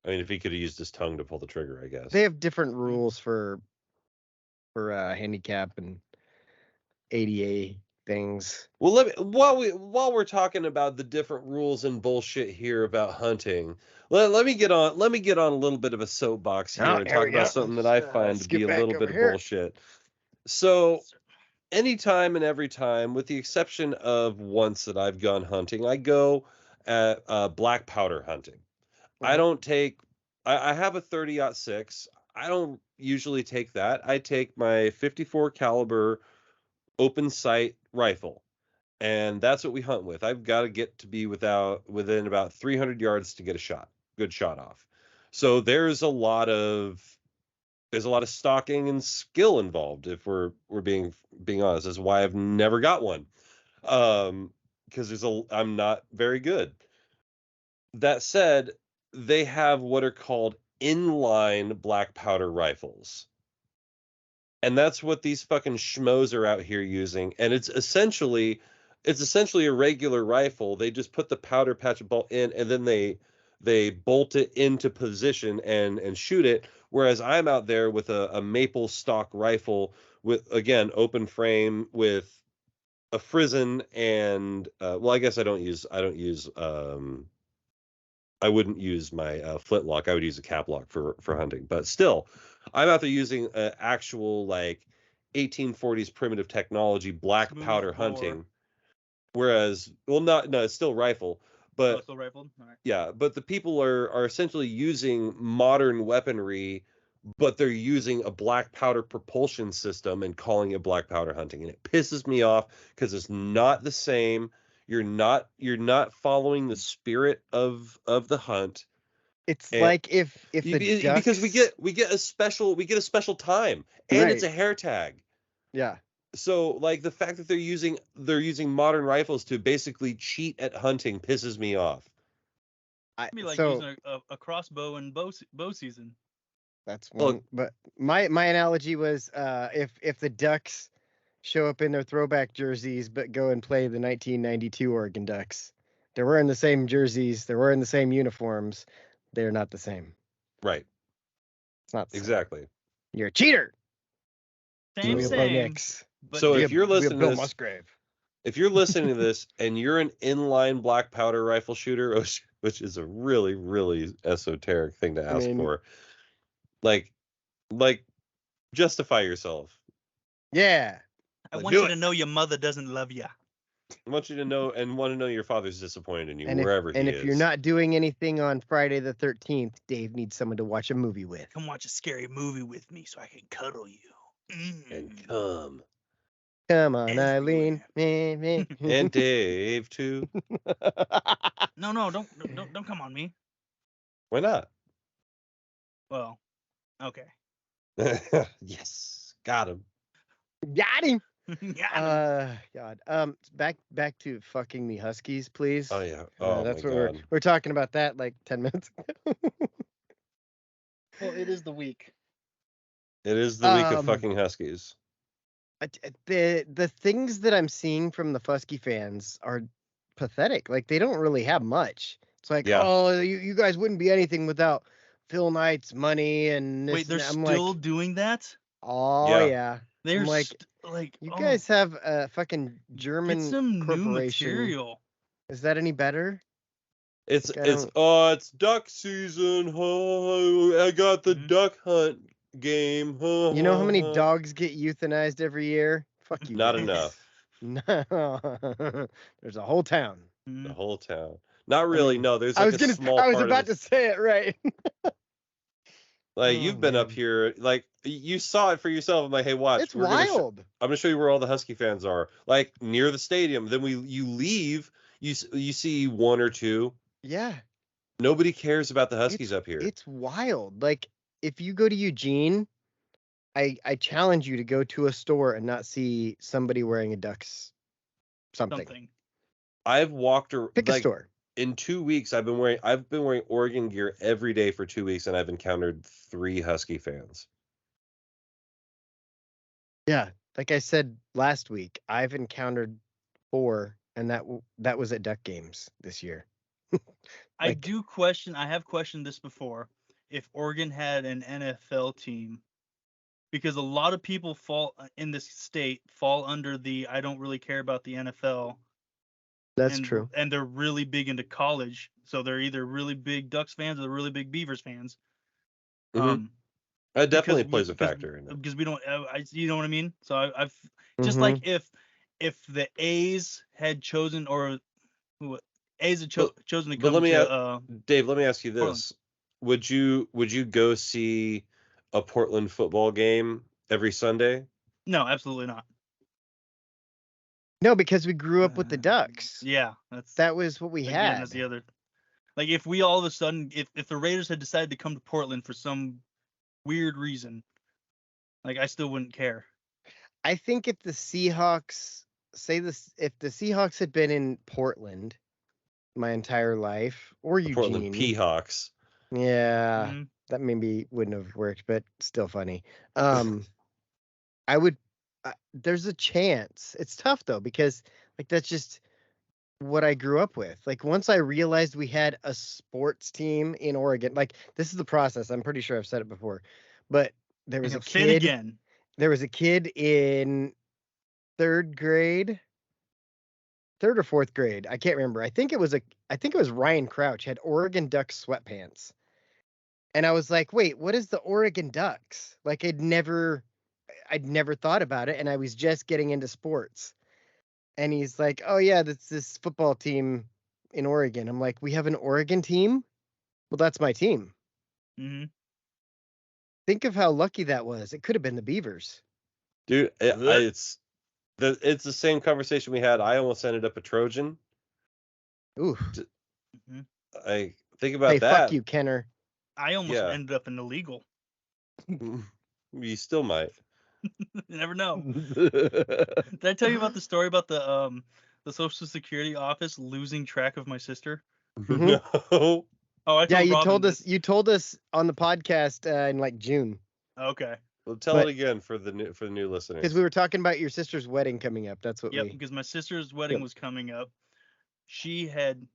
I mean, if he could have used his tongue to pull the trigger, I guess. They have different rules for handicap and ADA things. Well, while we're talking about the different rules and bullshit here about hunting, let me get on a little bit of a soapbox here and talk about something that I find to be a little bit of bullshit. So, anytime and every time, with the exception of once that I've gone hunting, I go at black powder hunting. I don't take. I have a 30-06. I don't usually take that. I take my 54 caliber open sight rifle, and that's what we hunt with. I've got to get to be within about 300 yards to get a good shot off. So there's a lot of stalking and skill involved, if we're being honest. That's why I've never got one, because I'm not very good. That said, they have what are called inline black powder rifles. And that's what these fucking schmoes are out here using. And it's essentially a regular rifle. They just put the powder patch bolt in, and then they bolt it into position and shoot it. Whereas I'm out there with a maple stock rifle with, again, open frame with a frizzen and I guess I wouldn't use my flintlock. I would use a cap lock for hunting, but still, I'm out there using actual like 1840s primitive technology, black powder hunting. Whereas, it's still rifle, but still rifled? All right. Yeah, but the people are essentially using modern weaponry, but they're using a black powder propulsion system and calling it black powder hunting, and it pisses me off because it's not the same. You're not following the spirit of the hunt. It's like if the ducks... because we get a special time, and it's a hair tag. Yeah. So like the fact that they're using modern rifles to basically cheat at hunting pisses me off. It'd be like using a crossbow in bow season. That's one. But my analogy was if the Ducks show up in their throwback jerseys but go and play the 1992 Oregon Ducks, they're wearing the same jerseys, they're wearing the same uniforms, they're not the same. Right. It's not the exactly. Same. You're a cheater. Same. So if you're listening to Bill this, Musgrave. If you're listening to this and you're an inline black powder rifle shooter, which is a really, really esoteric thing to ask for, like, justify yourself. Yeah. I want you to know your mother doesn't love you. I want you to know and want to know your father's disappointed in you wherever he is. And if you're not doing anything on Friday the 13th, Dave needs someone to watch a movie with. Come watch a scary movie with me so I can cuddle you. And come. Come on, Eileen. And Dave too. No, don't come on me. Why not? Well, okay. Yes, got him. Got him. God. Back to fucking the Huskies, please. Oh yeah. Oh, that's my what God. we're talking about that like 10 minutes ago. Well, it is the week. It is the week of fucking Huskies. The things that I'm seeing from the Husky fans are pathetic. Like they don't really have much. It's like, oh, you guys wouldn't be anything without Phil Knight's money and this. Wait, they're still doing that? Oh yeah. They're like you guys have a fucking German corporation. New material. Is that any better? It's duck season. Oh, I got the duck hunt game. You know how many dogs get euthanized every year? Fuck you. Not guys. enough. No. There's a whole town. The whole town. Not really. No, there's like I was about to say it right. Like you've been up here, like you saw it for yourself. I'm like, hey, watch. It's wild. I'm gonna show you where all the Husky fans are, like near the stadium. Then you leave, you see one or two. Yeah. Nobody cares about the Huskies up here. It's wild. Like if you go to Eugene, I challenge you to go to a store and not see somebody wearing a Ducks something. I've walked around. Pick a store. In 2 weeks, I've been wearing Oregon gear every day for 2 weeks, and I've encountered 3 Husky fans. Yeah, like I said last week, I've encountered 4, and that was at Duck Games this year. I have questioned this before, if Oregon had an NFL team, because a lot of people in this state fall under the I don't really care about the NFL. That's true. And they're really big into college. So they're either really big Ducks fans or they're really big Beavers fans. Mm-hmm. That definitely plays a factor in it. Because we don't, you know what I mean? So I've just like if the A's had chosen chosen to come Dave, let me ask you this. Portland. Would you go see a Portland football game every Sunday? No, absolutely not. No, because we grew up with the Ducks. Yeah, that was what we had. That's the other. Like if we all of a sudden, if the Raiders had decided to come to Portland for some weird reason, like I still wouldn't care. I think if the Seahawks if the Seahawks had been in Portland my entire life, or Eugene, Portland P-Hawks. Yeah, that maybe wouldn't have worked, but still funny. I would. There's a chance. It's tough though because like that's just what I grew up with. Like once I realized we had a sports team in Oregon, like this is the process. I'm pretty sure I've said it before, but there was a kid again. There was a kid in 3rd or 4th grade. I can't remember. I think it was Ryan Crouch had Oregon Ducks sweatpants, and I was like, wait, what is the Oregon Ducks? Like I'd never thought about it, and I was just getting into sports. And he's like, oh yeah, that's this football team in Oregon. I'm like, we have an Oregon team? Well, that's my team. Mm-hmm. Think of how lucky that was. It could have been the Beavers. Dude, it's the same conversation we had. I almost ended up a Trojan. Ooh. think about hey, that. Fuck you, Kenner. I almost ended up in illegal. You still might. You never know. Did I tell you about the story about the Social Security office losing track of my sister? No. Oh, I told you Robin told us. this. You told us on the podcast in like June. Okay. Well, tell it again for the new listeners. Because we were talking about your sister's wedding coming up. That's what because my sister's wedding was coming up. She had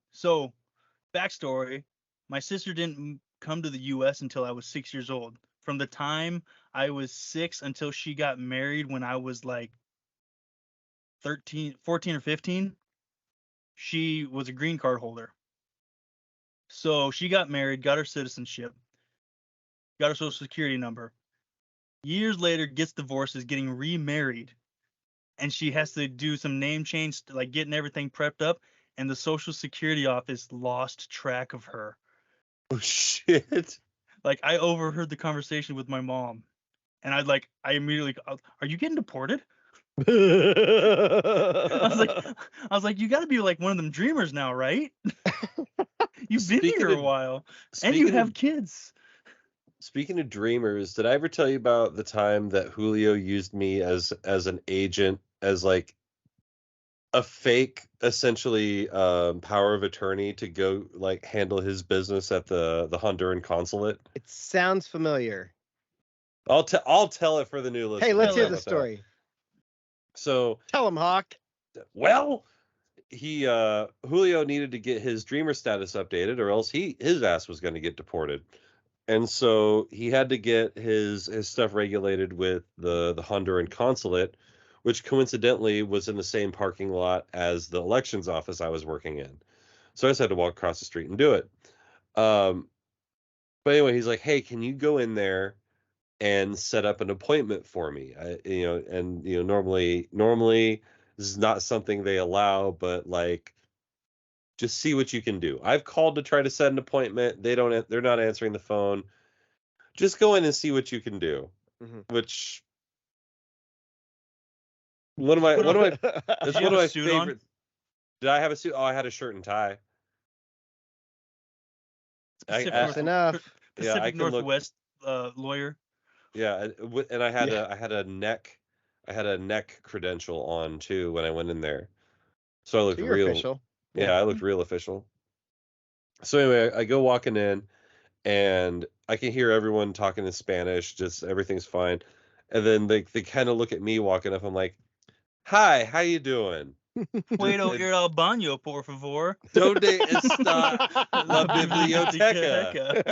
backstory. My sister didn't come to the U.S. until I was 6 years old. From the time I was 6 until she got married when I was like 14 or 15, she was a green card holder. So she got married, got her citizenship, got her social security number. Years later, gets divorced, is getting remarried, and she has to do some name change, like getting everything prepped up, and the Social Security office lost track of her. Oh, shit. Like, I overheard the conversation with my mom, and I immediately, are you getting deported? I was like, you got to be like one of them dreamers now, right? You've been here a while, and you have kids. Speaking of dreamers, did I ever tell you about the time that Julio used me as an agent, as like a fake, essentially, power of attorney to go like handle his business at the Honduran consulate? It sounds familiar. I'll tell it for the new listeners. Hey, let's hear the story. So tell him, Hawk. Well, Julio needed to get his dreamer status updated, or else his ass was going to get deported. And so he had to get his stuff regulated with the Honduran consulate, which coincidentally was in the same parking lot as the elections office I was working in. So I just had to walk across the street and do it. But anyway, he's like, "Hey, can you go in there and set up an appointment for me?" Normally this is not something they allow, but like, just see what you can do. I've called to try to set an appointment. They're not answering the phone. Just go in and see what you can do. Mm-hmm. Which one of my favorite. Did I have a suit? Oh, I had a shirt and tie. Pacific Northwest lawyer. Yeah, and I had a neck credential on too when I went in there, so I looked real official. Yeah, I looked real official. So anyway, I go walking in, and I can hear everyone talking in Spanish. Just everything's fine, and then they kind of look at me walking up. I'm like, "Hi, how you doing?" Puedo ir al baño, por favor. Donde está la biblioteca?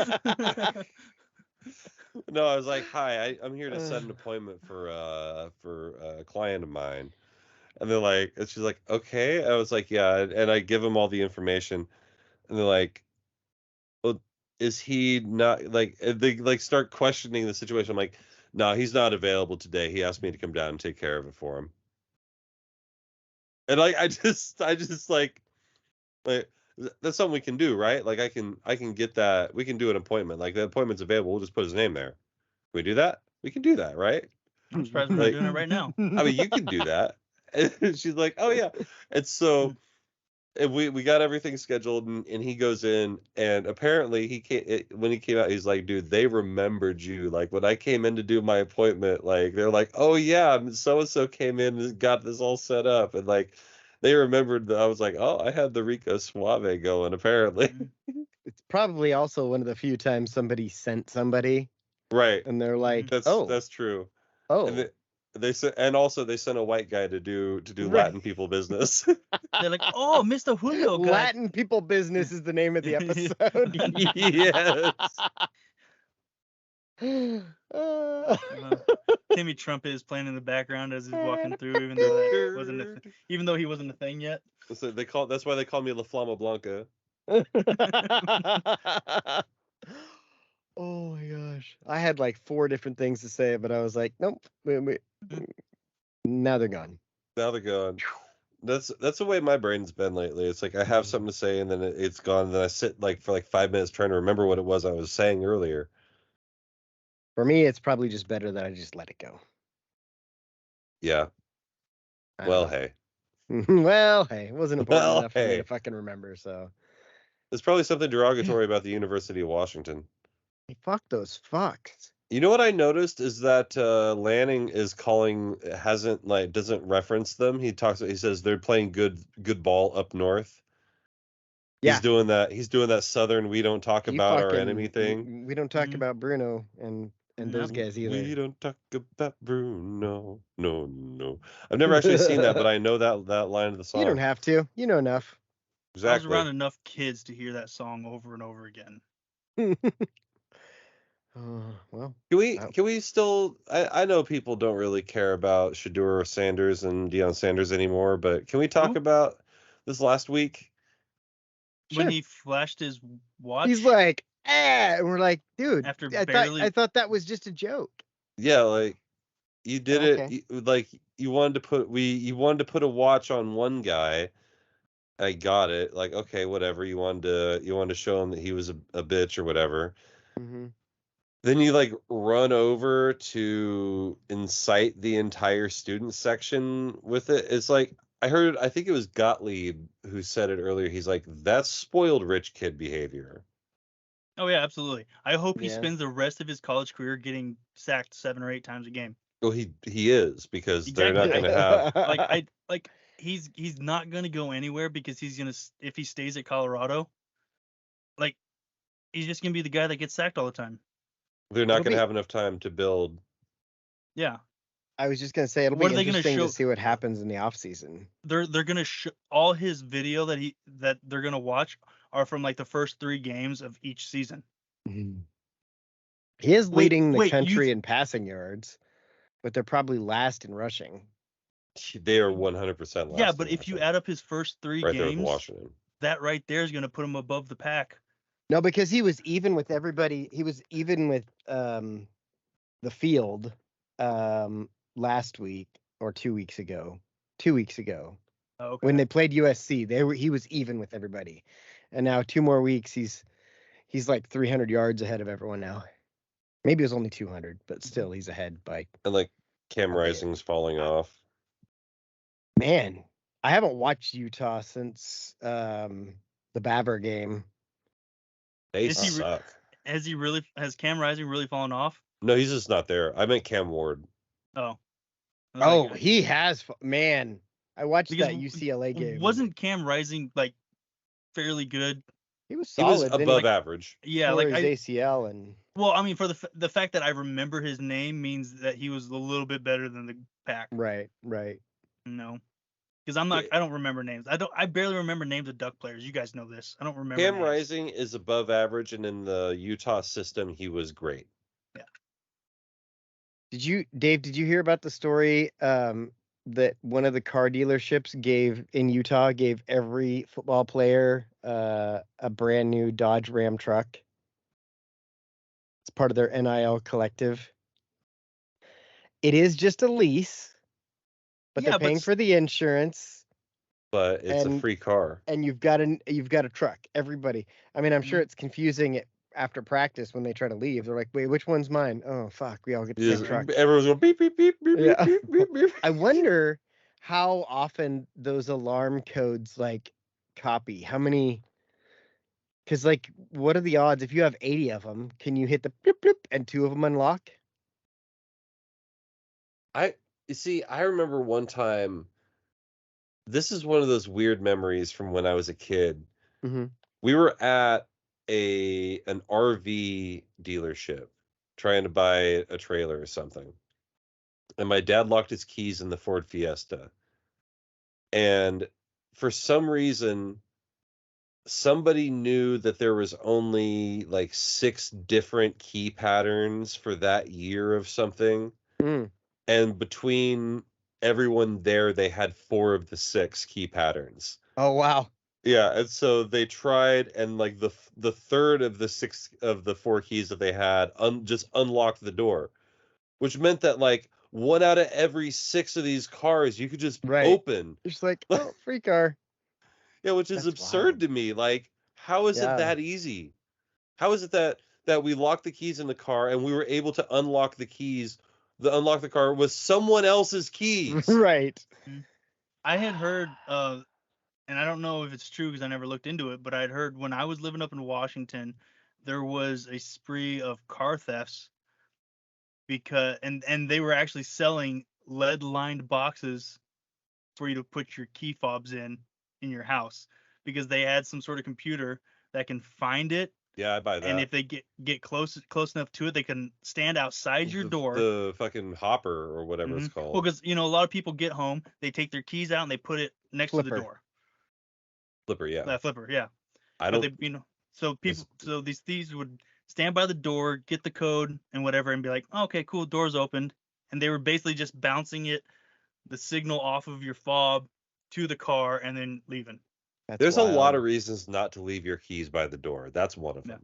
No, I was like, "Hi, I'm here to set an appointment for a client of mine." And they're like, and she's like, "Okay." I was like, "Yeah," and I give them all the information, and they're like, "Well, is he not like?" They like start questioning the situation. I'm like, "No, he's not available today. He asked me to come down and take care of it for him." And like, I just like that's something we can do, right? Like I can get that. We can do an appointment. Like the appointment's available. We'll just put his name there. Can we do that? We can do that, right? I'm surprised we're not doing it right now. I mean, you can do that. And she's like, "Oh yeah." And so we got everything scheduled, and he goes in, and apparently when he came out, he's like, "Dude, they remembered you. Like when I came in to do my appointment, like they're like, 'Oh yeah, so and so came in and got this all set up,' and like they remembered that I was like, 'Oh, I had the Rico Suave going,' apparently." It's probably also one of the few times somebody sent somebody, right? And they're like, that's true. Oh. And they sent a white guy to do Latin people business. They're like, "Oh, Mr. Julio guy." Latin people business is the name of the episode. Yes. Timmy Trumpet is playing in the background as he's walking through, even though he wasn't a thing yet. So that's why they call me La Flama Blanca. Oh my gosh. I had like 4 different things to say, but I was like, nope. Now they're gone. That's the way my brain's been lately. It's like I have something to say and then it's gone. And then I sit like for like 5 minutes trying to remember what it was I was saying earlier. For me, it's probably just better that I just let it go. Yeah. Well, hey. Well, hey, it wasn't important enough for me to fucking remember, so. There's probably something derogatory about the University of Washington. Fuck those fucks. You know what I noticed is that Lanning doesn't reference them. He says they're playing good ball up north. Yeah. He's doing that Southern we don't talk about our enemy thing. We don't talk about Bruno and those guys either. We don't talk about Bruno. No. I've never actually seen that, but I know that line of the song. You don't have to. You know enough. Exactly. I was around enough kids to hear that song over and over again. Well, can we still? I know people don't really care about Shedeur Sanders and Deion Sanders anymore, but can we talk about this last week? When he flashed his watch, he's like, and we're like, dude, after I thought that was just a joke. Yeah, like you did it. You wanted to put a watch on one guy. I got it. Like, okay, whatever. You wanted to show him that he was a bitch or whatever. Mm-hmm. Then you like run over to incite the entire student section with it. It's like I think it was Gottlieb who said it earlier. He's like, that's spoiled rich kid behavior. Oh yeah, absolutely. I hope he spends the rest of his college career getting sacked 7 or 8 times a game. Well, he is, because they're not going to have he's not going to go anywhere, because if he stays at Colorado, like he's just going to be the guy that gets sacked all the time. They're not going to have enough time to build. Yeah. I was just going to say, it'll be interesting to see what happens in the off season. They're going to show all his video that they're going to watch are from like the first 3 games of each season. Mm-hmm. He is leading the country in passing yards, but they're probably last in rushing. They are 100% last. Yeah, but if you add up his first 3 games, there with Washington, that right there is going to put him above the pack. No, because he was even with everybody. He was even with the field last week or 2 weeks ago. 2 weeks ago, when they played USC, he was even with everybody, and now 2 more weeks, he's like 300 yards ahead of everyone now. Maybe it was only 200, but still, he's ahead by. And like Cam Rising's falling off. Man, I haven't watched Utah since the Baver game. They suck. Has Cam Rising really fallen off? No, he's just not there. I meant Cam Ward. Oh, he has. Man, I watched that UCLA game. Wasn't Cam Rising like fairly good? He was solid. He was above average. Yeah, like his ACL and. Well, I mean, for the fact that I remember his name means that he was a little bit better than the pack. Right. No, because I don't remember names. I barely remember names of Duck players. You guys know this. I don't remember. Cam names. Rising is above average, and in the Utah system, he was great. Yeah. Did you hear about the story that one of the car dealerships in Utah gave every football player a brand new Dodge Ram truck? It's part of their NIL collective. It is just a lease, but they're paying for the insurance. But it's a free car. And you've got a truck. Everybody. I mean, I'm sure it's confusing after practice when they try to leave. They're like, wait, which one's mine? Oh, fuck. We all get the same truck. Everyone's going beep, beep, beep, beep, beep, beep, beep. I wonder how often those alarm codes like copy. How many? Because like, what are the odds if you have 80 of them? Can you hit the bloop bloop and 2 of them unlock? I remember one time. This is one of those weird memories from when I was a kid. Mm-hmm. We were at an RV dealership trying to buy a trailer or something, and my dad locked his keys in the Ford Fiesta, and for some reason somebody knew that there was only like 6 different key patterns for that year of something. And between everyone there, they had 4 of the 6 key patterns. Oh wow. Yeah, and so they tried, and like the third of the 6 of the 4 keys that they had just unlocked the door, which meant that like 1 out of every 6 of these cars you could just open. It's like, oh, free car. Yeah, which is absurd to me. Like, how is it that easy? How is it that we locked the keys in the car and we were able to unlock the car with someone else's keys? Right. I had heard, and and I don't know if it's true because I never looked into it, but I'd heard when I was living up in Washington, there was a spree of car thefts because and they were actually selling lead-lined boxes for you to put your key fobs in your house because they had some sort of computer that can find it. Yeah, I buy that. And if they get close enough to it, they can stand outside your door. The fucking hopper or whatever it's called. Well, because a lot of people get home, they take their keys out and they put it next to the door. Flipper, yeah. That flipper, yeah. I don't. But they, so these thieves would stand by the door, get the code and whatever, and be like, oh, okay, cool, door's opened, and they were basically just bouncing the signal off of your fob to the car and then leaving. There's a lot of reasons not to leave your keys by the door. That's one of them.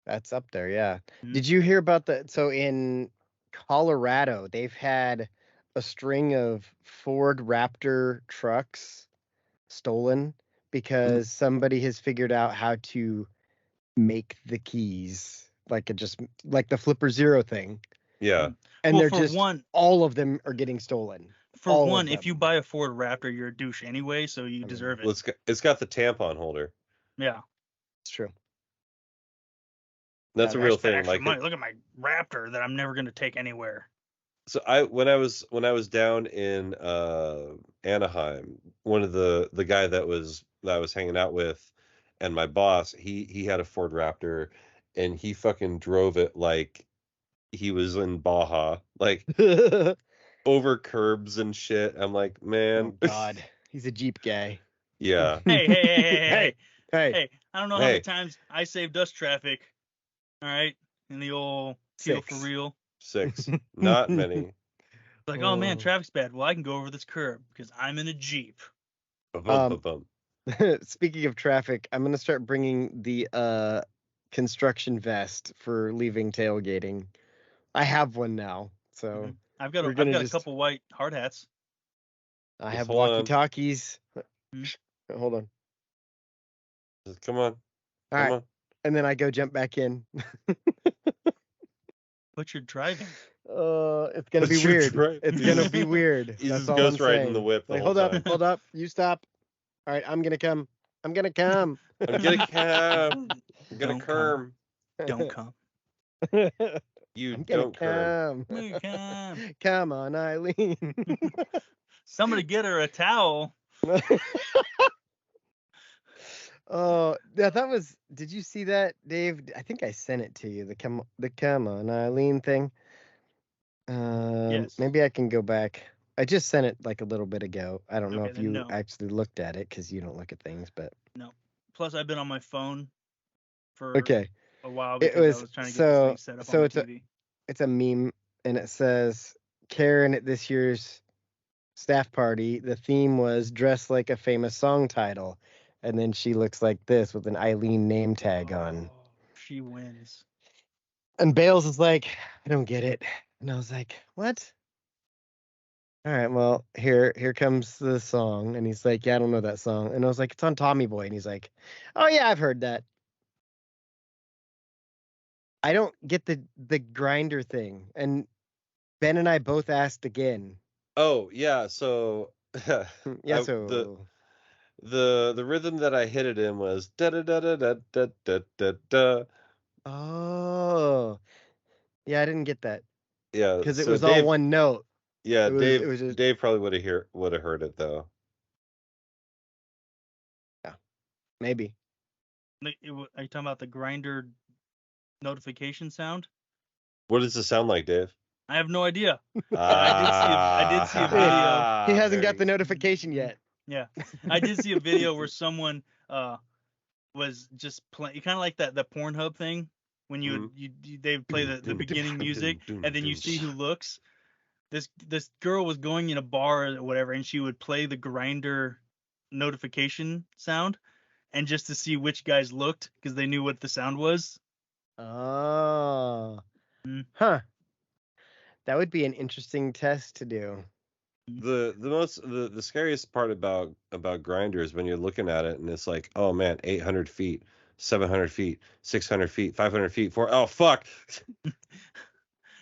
That's up there, yeah. Mm-hmm. Did you hear about so in Colorado, they've had a string of Ford Raptor trucks stolen because somebody has figured out how to make the keys like the Flipper Zero thing. Yeah. And they're just all of them are getting stolen. For one, if you buy a Ford Raptor, you're a douche anyway, so you deserve it. Well, it's got the tampon holder. Yeah. It's true. That's a real thing. Like, look at my Raptor that I'm never going to take anywhere. So when I was down in Anaheim, one of the guy that I was hanging out with and my boss, he had a Ford Raptor and he fucking drove it like he was in Baja, like over curbs and shit. I'm like, man. Oh God, he's a Jeep guy. Yeah. Hey. I don't know how many times I saved dust traffic. All right, in the old Teal for real. 6, not many. Like, oh man, traffic's bad. Well, I can go over this curb because I'm in a Jeep. Speaking of traffic, I'm gonna start bringing the construction vest for leaving tailgating. I have one now, so I've got a couple white hard hats. I have walkie-talkies. Hold on. Come on. All right. And then I go jump back in. But you're driving. It's gonna be weird. It's gonna be weird. He's just ghost riding the whip. Like, hold up. You stop. All right, I'm gonna come. I'm gonna come. Don't come. You don't come. Come on, Eileen. Somebody get her a towel. Oh, yeah, that was. Did you see that, Dave? I think I sent it to you. The come on, Eileen thing. Yes. Maybe I can go back. I just sent it like a little bit ago. I don't know if you actually looked at it because you don't look at things, but no. Plus, I've been on my phone for a while because I was trying to get this thing set up on TV. It's a meme, and it says Karen at this year's staff party. The theme was dress like a famous song title. And then she looks like this with an Eileen name tag on. She wins. And Bales is like, I don't get it. And I was like, what? All right, well, here comes the song. And he's like, yeah, I don't know that song. And I was like, it's on Tommy Boy. And he's like, oh, yeah, I've heard that. I don't get the Grindr thing. And Ben and I both asked again. Oh, yeah, so... The rhythm that I hit it in was da da da da da da da da da. Oh, yeah, I didn't get that. Yeah, because it was Dave, all one note. Yeah, Dave probably would have heard it though. Yeah, maybe. Are you talking about the Grindr notification sound? What does it sound like, Dave? I have no idea. I did see a video. He hasn't got the notification yet. Yeah, I did see a video where someone was just playing, kind of like the Pornhub thing when they play the beginning music and then you see who looks. This girl was going in a bar or whatever, and she would play the Grindr notification sound, and just to see which guys looked because they knew what the sound was. Oh, huh. That would be an interesting test to do. The scariest part about Grindr is when you're looking at it and it's like, oh man, 800 feet, 700 feet, 600 feet, 500 feet, oh fuck.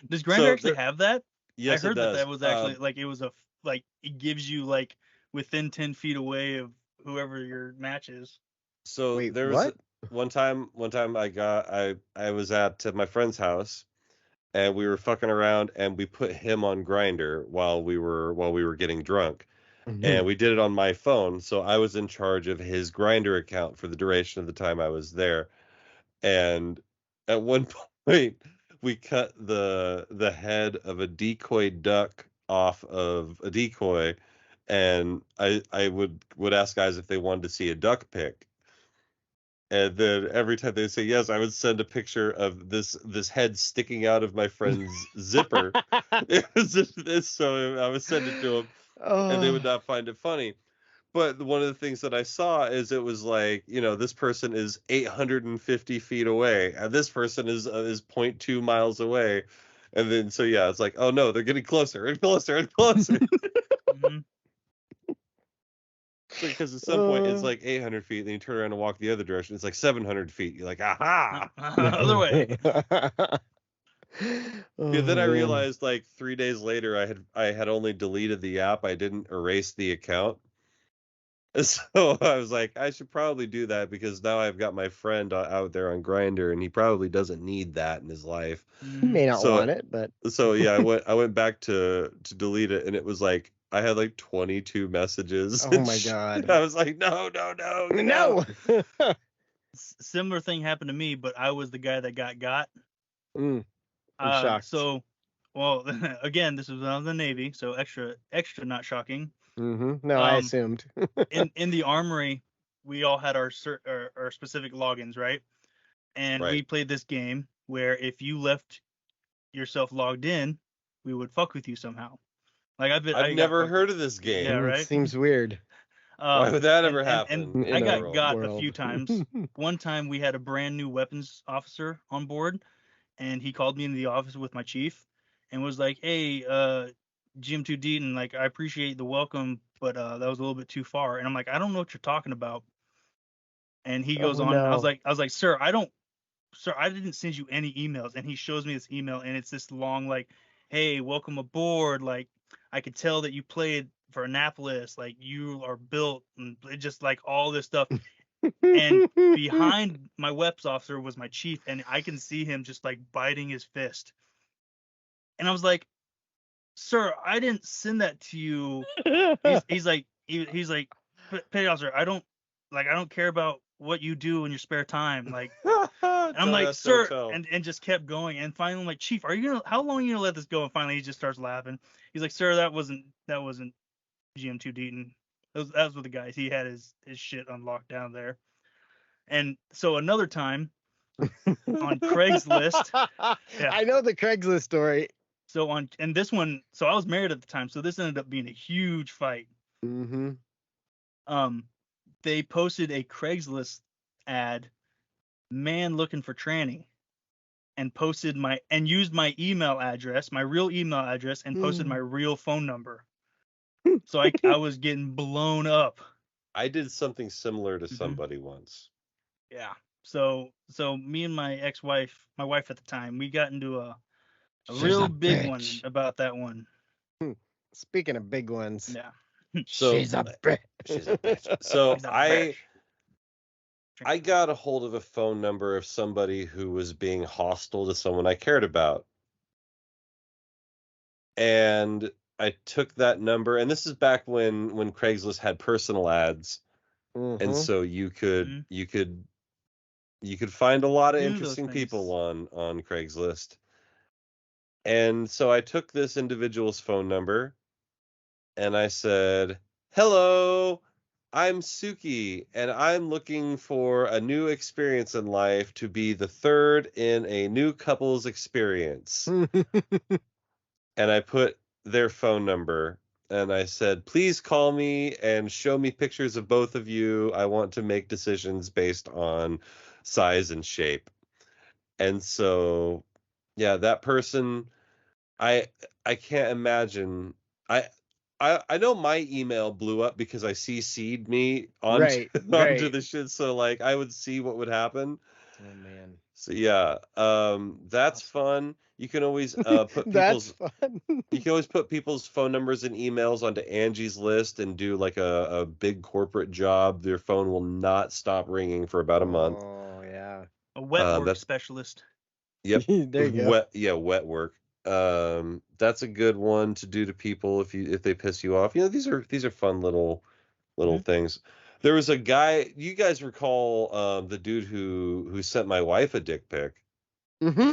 Does Grindr actually have that? Yes, I heard it does. that was actually it gives you like within 10 feet away of whoever your match is. So Wait, there was what? one time I was at my friend's house and we were fucking around and we put him on Grindr while we were getting drunk. And we did it on my phone, so I was in charge of his Grindr account for the duration of the time I was there. And at one point we cut the head of a decoy duck off of a decoy, and I would ask guys if they wanted to see a duck pic. And then every time they say yes, I would send a picture of this head sticking out of my friend's zipper. So I would send it to them, and they would not find it funny. But one of the things that I saw is it was like, this person is 850 feet away, and this person is 0.2 miles away. And then, so yeah, it's like, oh no, they're getting closer and closer and closer. Mm-hmm. Because at some point it's like 800 feet, then you turn around and walk the other direction. It's like 700 feet. You're like, aha! Other way. Then I realized like 3 days later, I had only deleted the app. I didn't erase the account. So I was like, I should probably do that because now I've got my friend out there on Grindr, and he probably doesn't need that in his life. He may not want it, but so yeah, I went back to delete it, and it was like I had like 22 messages. Oh my god! I was like, no. Similar thing happened to me, but I was the guy that got. I'm shocked. So, well, again, this was when I was in the Navy, so extra not shocking. No, I assumed. in the armory, we all had our specific logins, right? And we played this game where if you left yourself logged in, we would fuck with you somehow. Like I've never heard of this game. Yeah, right. It seems weird. Why would that ever happen? And I got a few times. One time we had a brand new weapons officer on board, and he called me into the office with my chief and was like, "Hey, Jim 2 Deaton, like, I appreciate the welcome, but that was a little bit too far." And I'm like, "I don't know what you're talking about." And he goes on. No. I was like, "Sir, I didn't send you any emails." And he shows me this email, and it's this long, like, "Hey, welcome aboard. Like, I could tell that you played for Annapolis. Like, you are built," and just like all this stuff. And behind my weps officer was my chief, and I can see him just like biting his fist. And I was like, "Sir, I didn't send that to you." He's like, "Petty officer, I don't care about what you do in your spare time." Like, and I'm like, "Sir," and just kept going. And finally, I'm like, "Chief, how long are you gonna let this go?" And finally, he just starts laughing. He's like, "Sir, that wasn't GM2 Deaton. That was with the guys. He had his shit on lockdown there." And so another time on Craigslist, yeah. I know the Craigslist story. So this one, so I was married at the time, so this ended up being a huge fight. They posted a Craigslist ad, man looking for tranny, and used my email address, my real email address, and posted my real phone number. So I was getting blown up. I did something similar to somebody once. Yeah. So me and my ex-wife, my wife at the time, we got into a real big one about that one. Speaking of big ones. Yeah. So she's a bitch. She's a bitch. So I got a hold of a phone number of somebody who was being hostile to someone I cared about. And I took that number, and this is back when Craigslist had personal ads. And so you could find a lot of interesting people on Craigslist. And so I took this individual's phone number and I said, "Hello, I'm Suki, and I'm looking for a new experience in life to be the third in a new couple's experience." And I put their phone number and I said, "Please call me and show me pictures of both of you. I want to make decisions based on size and shape." And so, yeah, that person, I can't imagine. I know my email blew up because I CC'd me onto the shit, so like I would see what would happen. Oh man. So yeah, that's fun. You can always put That's fun. you can always put people's phone numbers and emails onto Angie's list and do like a big corporate job. Their phone will not stop ringing for about a month. Oh yeah. A wet work specialist. Yep. There you go. Wet work. That's a good one to do to people if they piss you off. These are fun little things. There was a guy, you guys recall the dude who sent my wife a dick pic. Mm-hmm.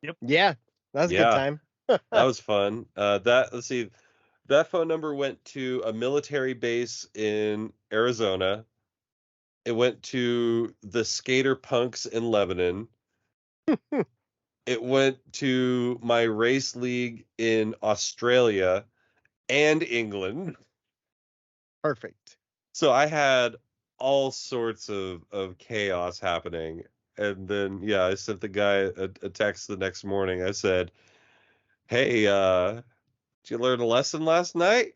Yep. Yeah. That was a good time. That was fun. Let's see. That phone number went to a military base in Arizona. It went to the skater punks in Lebanon. It went to my race league in Australia and England. Perfect. So I had all sorts of chaos happening. And then, yeah, I sent the guy a text the next morning. I said, hey, did you learn a lesson last night?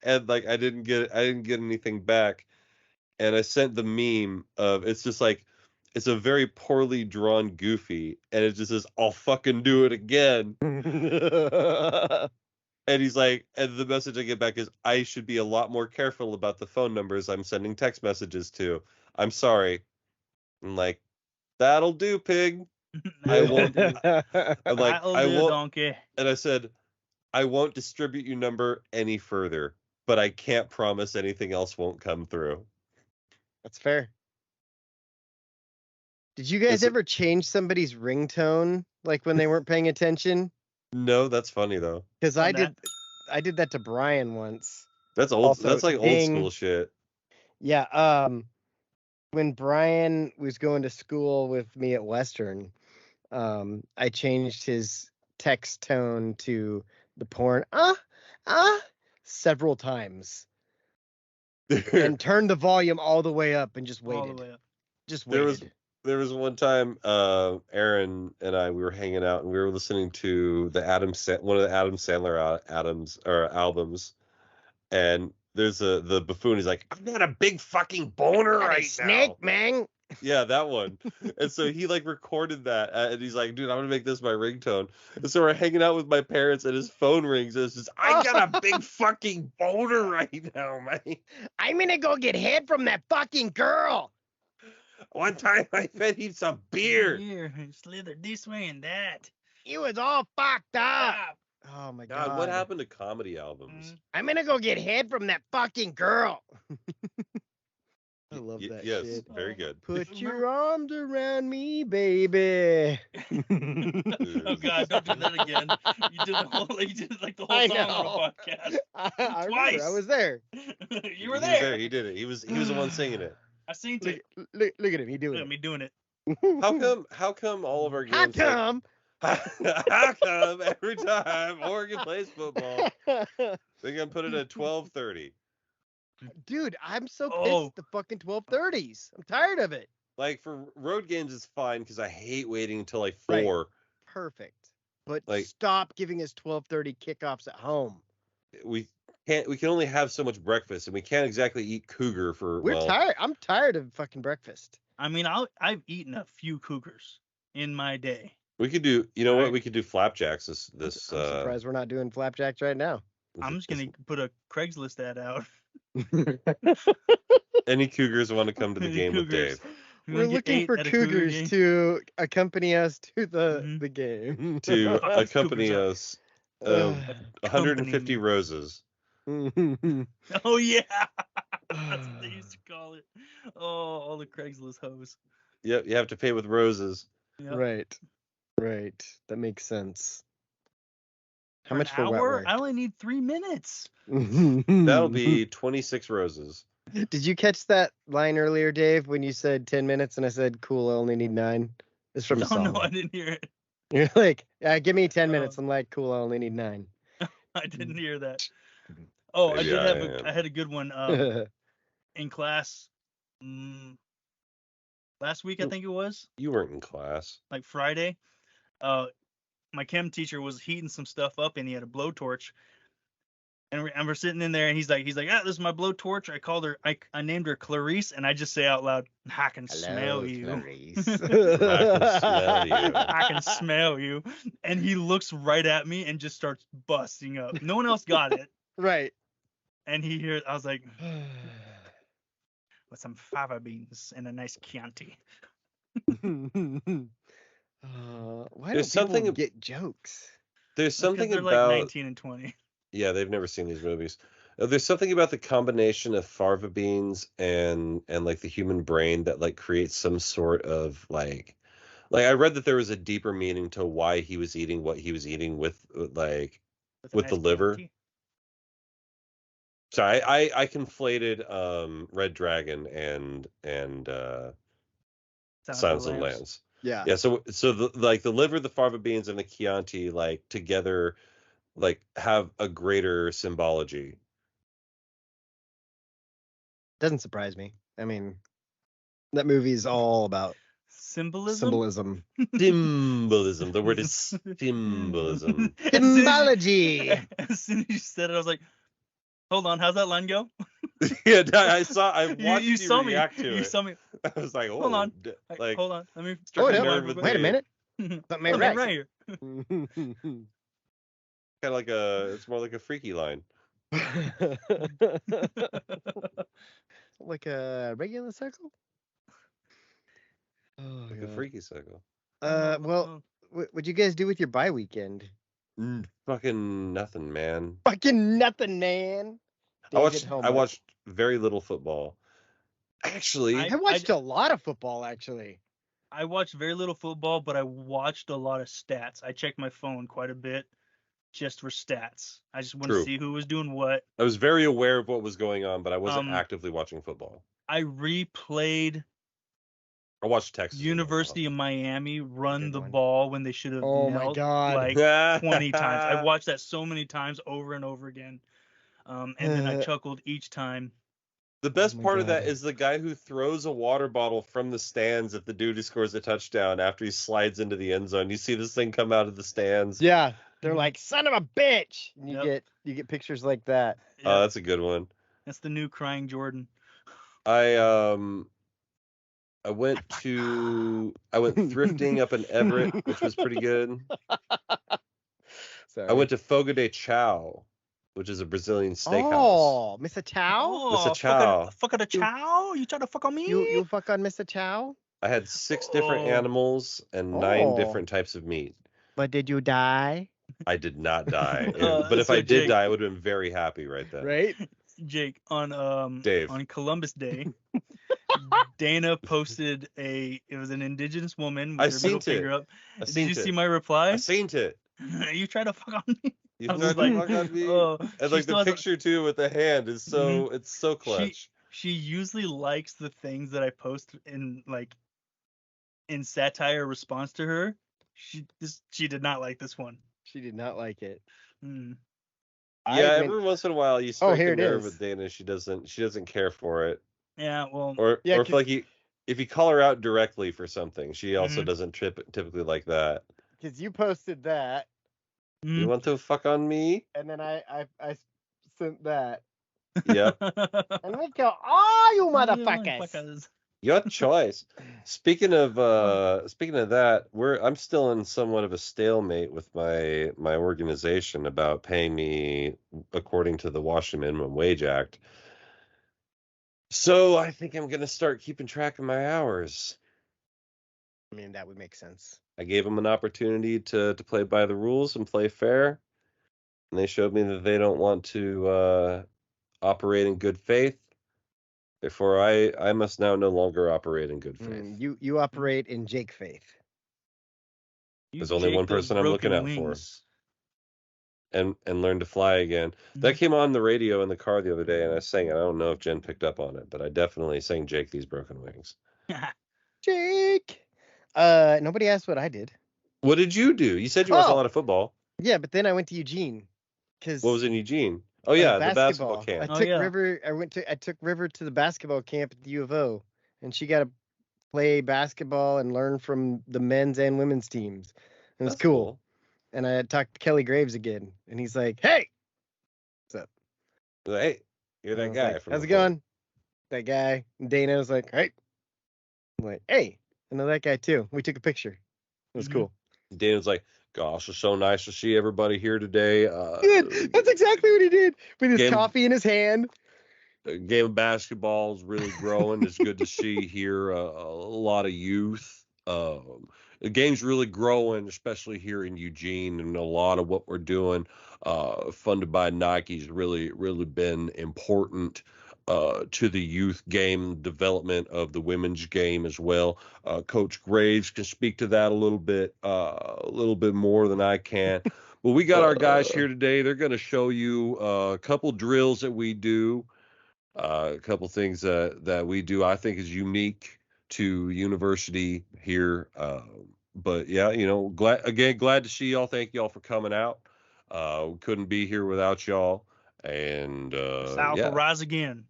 And like, I didn't get anything back. And I sent the meme of, it's just like, it's a very poorly drawn Goofy. And it just says, I'll fucking do it again. And he's like, and the message I get back is, I should be a lot more careful about the phone numbers I'm sending text messages to. I'm sorry. I'm like, that'll do, pig. I won't. I'm like, I won't. Donkey. And I said, I won't distribute your number any further, but I can't promise anything else won't come through. That's fair. Did you guys ever change somebody's ringtone, like when they weren't paying attention? No, that's funny though. Because I did that to Brian once. That's old. Also, that's like old school shit. Yeah. When Brian was going to school with me at Western, I changed his text tone to the porn several times. And turned the volume all the way up and just waited. All the way up. Just waited. There was one time, Aaron and I, we were hanging out and we were listening to one of the Adam Sandler albums, and there's the buffoon. He's like, "I've got a big fucking boner right now." Snake, man. Yeah, that one. And so he like recorded that, and he's like, "Dude, I'm gonna make this my ringtone." And so we're hanging out with my parents, and his phone rings, and it's just, "I got a big fucking boner right now, man. I'm gonna go get head from that fucking girl." One time I fed him some beer. Here, slithered this way and that. He was all fucked up. Oh my God. What happened to comedy albums? I'm gonna go get head from that fucking girl. I love that yes, shit. Very good. Put your arms around me, baby. Oh God, don't do that again. You did like the whole song on the podcast. I remember, I was there. You were there. He did it. He was the one singing it. I seen it. Look at him. He doing it. Me doing it. How come all of our games? How come every time Oregon plays football, they're gonna put it at 12:30? Dude, I'm so pissed. The fucking 12:30s. I'm tired of it. Like for road games, it's fine because I hate waiting until like 4. Right. Perfect. But stop giving us 12:30 kickoffs at home. We can only have so much breakfast, and we can't exactly eat cougar for. We're tired. I'm tired of fucking breakfast. I mean, I've eaten a few cougars in my day. We could do. You know what? We could do flapjacks. I'm surprised we're not doing flapjacks right now. I'm just gonna put a Craigslist ad out. Any cougars want to come to the game with Dave? We're looking for cougars to accompany us to the game. To accompany us. 150 roses. Oh yeah, that's what they used to call it. Oh, all the Craigslist hoes. Yep, you have to pay with roses. Yep. Right. That makes sense. How much for an hour? I only need 3 minutes. That'll be 26 roses. Did you catch that line earlier, Dave, when you said 10 minutes and I said, "Cool, I only need 9"? It's from a song. No, I didn't hear it. You're like, yeah, give me 10 minutes. I'm like, "Cool, I only need 9." I didn't hear that. Oh, I had a good one in class last week, I think it was. You weren't in class. Like Friday. My chem teacher was heating some stuff up and he had a blowtorch. And we're sitting in there, and he's like, this is my blowtorch. I named her Clarice, and I just say out loud, I can smell you. Clarice. I can smell you. I can smell you. And he looks right at me and just starts busting up. No one else got it. Right. And he hears, I was like, with some fava beans and a nice Chianti. Why don't people get jokes? There's something they're about like 19 and 20. Yeah, they've never seen these movies. There's something about the combination of fava beans and like the human brain that like creates some sort of like I read that there was a deeper meaning to why he was eating what he was eating with the liver. Chianti? Sorry, I conflated Red Dragon and Silence of the Lambs. Yeah. Yeah, so the liver, the fava beans, and the Chianti like together like have a greater symbology. Doesn't surprise me. I mean, that movie is all about Symbolism. Symbolism. The word is symbolism. Symbology. As soon as you said it, I was like, hold on, how's that line go? Yeah, I watched you saw react me. to it. You saw me. I was like, oh, hold on. like, Hold on. Let me Oh, start no, wait a minute. Something ain't right right. here. kind of like it's more like a freaky line. Like a regular circle? Oh, Like God. a freaky circle. Well, what'd you guys do with your bye weekend? Fucking nothing, man. Fucking nothing, man. I watched very little football. Actually, I watched a lot of football, actually. I watched very little football, but I watched a lot of stats. I checked my phone quite a bit just for stats. I just want to see who was doing what. I was very aware of what was going on, but I wasn't actively watching football. I replayed I watched Texas University of Miami run the ball when they should have knelt like 20 times. I watched that so many times over and over again. And then I chuckled each time. The best part of that is the guy who throws a water bottle from the stands at the dude who scores a touchdown after he slides into the end zone. You see this thing come out of the stands. Yeah, they're like, son of a bitch. And you get pictures like that. Oh, that's a good one. That's the new crying Jordan. I went thrifting up in Everett, which was pretty good. Sorry. I went to Fogo de Chao, which is a Brazilian steakhouse. Oh, Mr. Chow? Mr. Chow. Fuck a chow? You trying to fuck on me? You fuck on Mr. Chow? I had 6 different animals and 9 different types of meat. But did you die? I did not die. But if I did die, I would have been very happy right then. Right? Jake, on Dave. On Columbus Day, Dana posted it was an indigenous woman with her middle finger up. Did you see my reply? I seen it. You try to fuck on me? You tried to fuck on me? And like the picture too with the hand is so it's so clutch. She usually likes the things that I post in satire response to her. She did not like this one. She did not like it. Yeah, every once in a while you strike a nerve is. with Dana. She doesn't care for it. Yeah, well, or if you call her out directly for something, she also doesn't typically like that. Because you posted that. You want to fuck on me? And then I sent that. Yep. And we go, you motherfuckers. Your choice. Speaking of that, I'm still in somewhat of a stalemate with my organization about paying me according to the Washington Minimum Wage Act. So I think I'm gonna start keeping track of my hours. I mean, that would make sense. I gave them an opportunity to play by the rules and play fair, and they showed me that they don't want to operate in good faith. Therefore, I must now no longer operate in good faith. You operate in Jake faith. There's only one person I'm looking out for. And learn to fly again. That came on the radio in the car the other day, and I sang it. I don't know if Jen picked up on it, but I definitely sang Jake These Broken Wings. Jake! Nobody asked what I did. What did you do? You said you watched a lot of football. Yeah, but then I went to Eugene. What was in Eugene? Oh yeah, the basketball camp. I took River to the basketball camp at the U of O, and she got to play basketball and learn from the men's and women's teams. It was cool. And I talked to Kelly Graves again, and he's like, "Hey, what's up?" Like, hey, you're that guy. Like, how's it going? That guy. And Dana was like, hey. I'm like, hey, I know that guy too. We took a picture. It was cool. Dana's like, gosh, it's so nice to see everybody here today. That's exactly what he did with his coffee in his hand. Game of basketball is really growing. It's good to see here a lot of youth. The game's really growing, especially here in Eugene, and a lot of what we're doing, funded by Nike's really been important to the youth game development of the women's game as well. Coach Graves can speak to that a little bit more than I can. But we got our guys here today. They're going to show you a couple drills that we do. A couple things that we do I think is unique to university here. But yeah, glad to see y'all. Thank y'all for coming out. We couldn't be here without y'all. And South will rise again.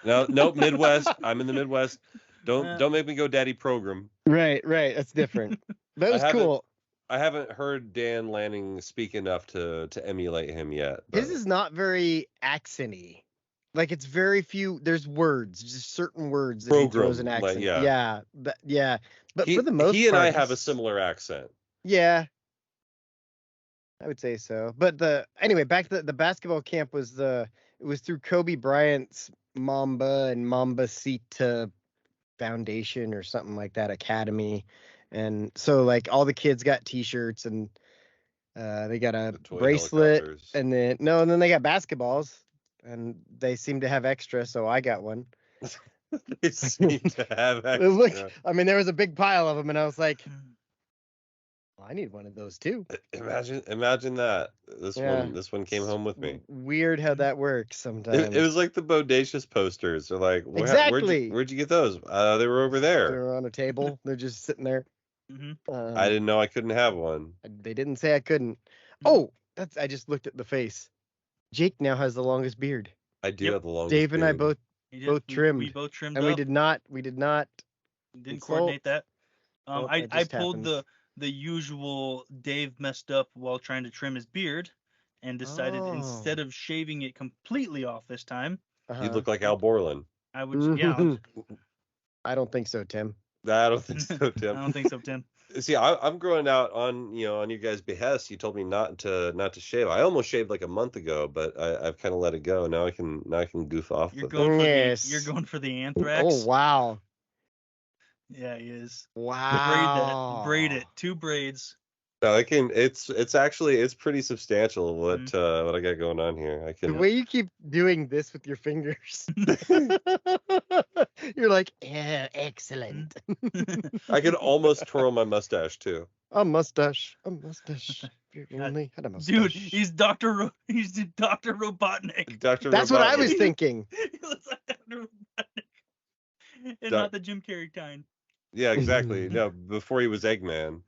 No, Midwest. I'm in the Midwest. Don't make me go daddy program. Right. That's different. That was cool. I haven't heard Dan Lanning speak enough to emulate him yet. His is not very accenty. Like, it's very few. There's words, just certain words that he throws an accent. But for the most part, he and I have a similar accent. Yeah, I would say so. But anyway, back to the basketball camp it was through Kobe Bryant's Mamba and Mambacita Foundation or something like that, Academy. And so, like, all the kids got T-shirts and they got a bracelet, and then they got basketballs. And they seem to have extra, so I got one. They seem to have extra. There was a big pile of them, and I was like, well, I need one of those too. Imagine that. This one came home with me. Weird how that works sometimes. It was like the Bodacious posters. They're like, exactly. Where'd you get those? They were over there. They were on a table. They're just sitting there. I didn't know I couldn't have one. They didn't say I couldn't. Oh, I just looked at the face. Jake now has the longest beard. I do have the longest Dave and beard. I both trimmed. We both trimmed and up. we did not Didn't coordinate that. I pulled happens. the usual Dave messed up while trying to trim his beard and decided instead of shaving it completely off this time. You look like Al Borland. I would I don't think so, Tim. I don't think so, Tim. I don't think so, Tim. See, I'm growing out on you guys' behest. You told me not to shave. I almost shaved like a month ago, but I've kind of let it go. Now I can goof off. You're going for the anthrax. Oh wow. Yeah, he is. Wow. Braid it. 2 braids. No, I can. It's pretty substantial what I got going on here. I can. The way you keep doing this with your fingers, you're like, yeah, excellent. I could almost twirl my mustache too. A mustache. You only had a mustache. Dude, he's Dr. Robotnik. That's what I was thinking. He looks like Dr. Robotnik. And not the Jim Carrey kind. Yeah, exactly. No, before he was Eggman.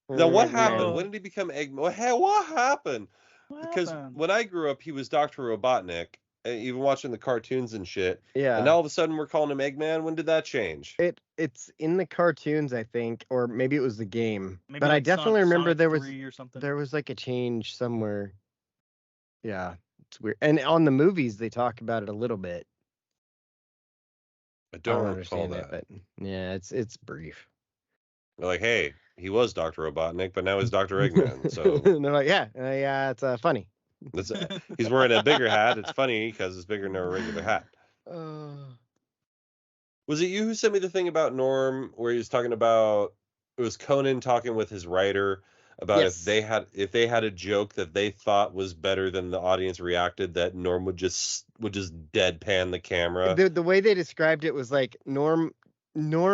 Now, what happened? When did he become Eggman? What happened? Because when I grew up, he was Dr. Robotnik, even watching the cartoons and shit. Yeah. And now all of a sudden we're calling him Eggman. When did that change? It's in the cartoons, I think, or maybe it was the game. Maybe but like I definitely remember Sonic there was like a change somewhere. Yeah, it's weird. And on the movies, they talk about it a little bit. I don't understand that, but yeah, it's brief. They're like, hey, he was Dr. Robotnik, but now he's Dr. Eggman. So and they're like, yeah, it's funny. He's wearing a bigger hat. It's funny because it's bigger than a regular hat. Was it you who sent me the thing about Norm where he was talking about it was Conan talking with his writer about if they had a joke that they thought was better than the audience reacted, that Norm would just deadpan the camera. The way they described it was like Norm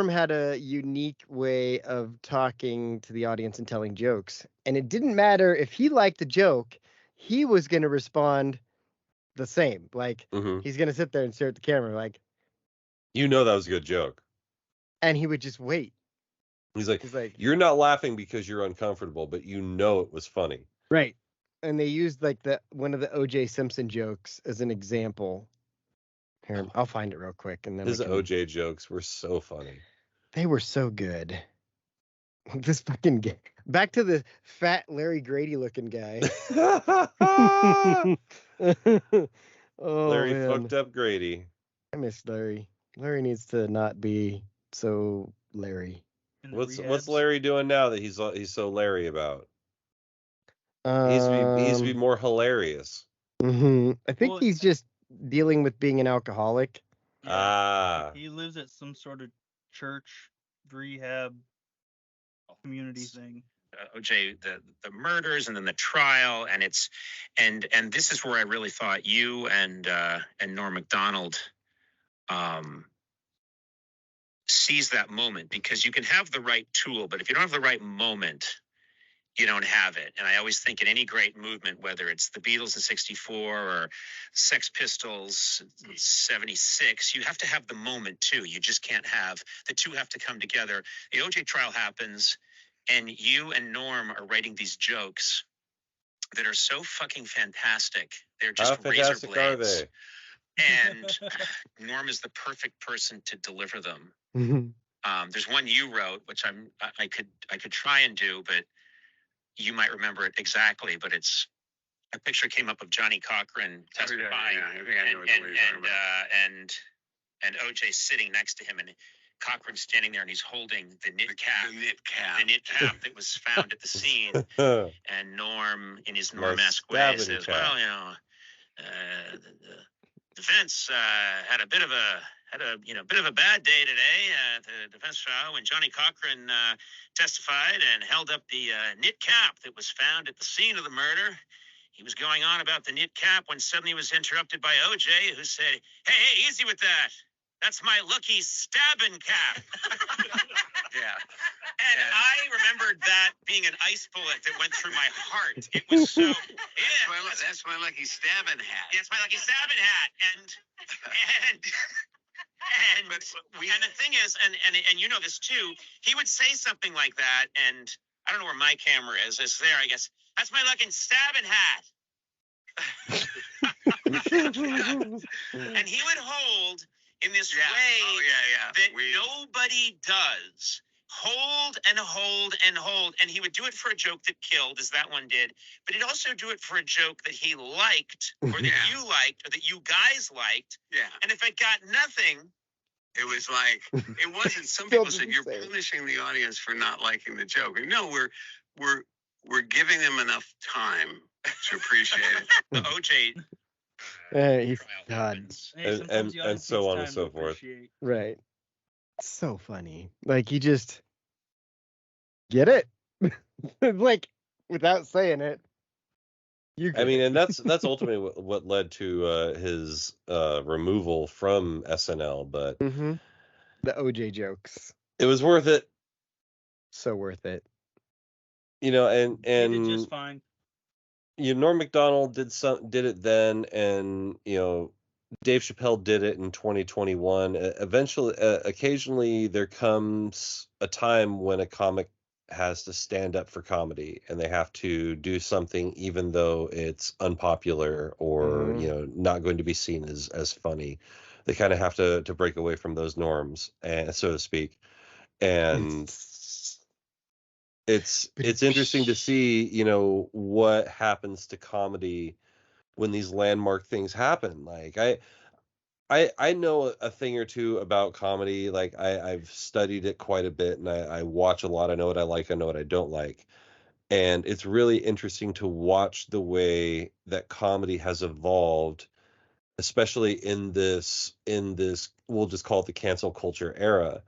had a unique way of talking to the audience and telling jokes. And it didn't matter if he liked the joke, he was going to respond the same. Like, he's going to sit there and stare at the camera like, that was a good joke. And he would just wait. He's like, you're not laughing because you're uncomfortable, but it was funny. Right. And they used like one of the O.J. Simpson jokes as an example. Here, I'll find it real quick. And then his OJ jokes were so funny. They were so good. This fucking guy. Back to the fat Larry Grady looking guy. Larry man. fucked up Grady. I miss Larry. Larry needs to not be so Larry. What's Larry doing now that he's so Larry about? He needs to be more hilarious. I think he's just dealing with being an alcoholic. Yeah, he lives at some sort of church rehab community thing. OJ, the murders and then the trial, and this is where I really thought you and Norm Macdonald seize that moment, because you can have the right tool, but if you don't have the right moment, you don't have it. And I always think in any great movement, whether it's the Beatles in '64 or Sex Pistols in '76, you have to have the moment too. You just can't have, the two have to come together. The OJ trial happens, and you and Norm are writing these jokes that are so fucking fantastic. They're just razor blades. Are they? And Norm is the perfect person to deliver them. There's one you wrote, which I could try and do, but you might remember it exactly. But it's a picture came up of Johnny Cochran testifying, and OJ sitting next to him, and Cochran standing there, and he's holding the knit cap that was found at the scene. And Norm, in his Norm-esque way, says, "Well, the defense had a bit of a bad day today at the defense trial when Johnny Cochran testified and held up the knit cap that was found at the scene of the murder. He was going on about the knit cap when suddenly he was interrupted by OJ, who said, 'Hey, easy with that. That's my lucky stabbing cap.'" Yeah. And I remembered that being an ice bullet that went through my heart. It was so, That's my lucky stabbing hat. Yeah, it's my lucky stabbing hat. And the thing is, and you know this too, he would say something like that, and I don't know where my camera is. It's there, I guess. "That's my lucky stabbing hat." And he would hold in this way that nobody does. Hold and hold and hold. And he would do it for a joke that killed, as that one did. But he'd also do it for a joke that he liked, or that you liked, or that you guys liked. Yeah. And if it got nothing, it was like, it wasn't, some people said you're punishing the audience for not liking the joke. No, we're giving them enough time to appreciate it. The OJ God. And so on and so forth. Right. So funny. Like, you just get it. Like, without saying it. I mean, and that's ultimately what led to his removal from SNL, but the OJ jokes. It was worth it. So worth it. And he did just fine. Norm Macdonald did it then, and Dave Chappelle did it in 2021. Eventually, occasionally there comes a time when a comic has to stand up for comedy, and they have to do something even though it's unpopular or not going to be seen as funny. They kind of have to break away from those norms, and so to speak. And it's interesting to see what happens to comedy when these landmark things happen. Like I know a thing or two about comedy. Like I've studied it quite a bit, and I watch a lot. I know what I like, I know what I don't like. And it's really interesting to watch the way that comedy has evolved, especially in this we'll just call it the cancel culture era,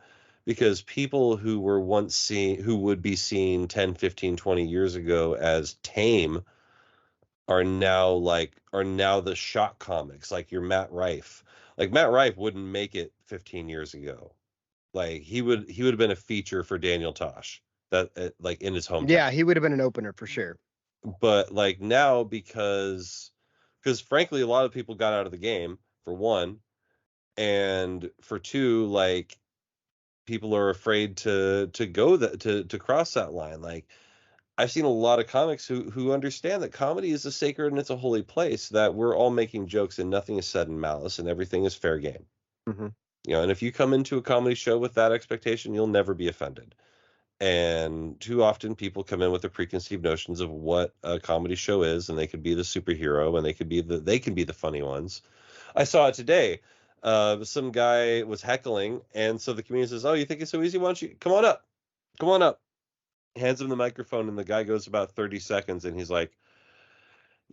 because people who were once who would be seen 10, 15, 20 years ago as tame are now the shock comics, like your Matt Rife. Like Matt Rife wouldn't make it 15 years ago. Like he would have been a feature for Daniel Tosh, that like in his hometown. Yeah, he would have been an opener for sure. But like now, because frankly, a lot of people got out of the game, for one, and for two, like people are afraid to go to cross that line. Like I've seen a lot of comics who understand that comedy is a sacred and it's a holy place, that we're all making jokes and nothing is said in malice and everything is fair game. And if you come into a comedy show with that expectation, you'll never be offended. And too often people come in with their preconceived notions of what a comedy show is, and they could be the superhero, and they can be the funny ones. I saw it today. Some guy was heckling, and so the comedian says, "Oh, you think it's so easy? Why don't you come on up? Come on up." Hands him the microphone, and the guy goes about 30 seconds, and he's like,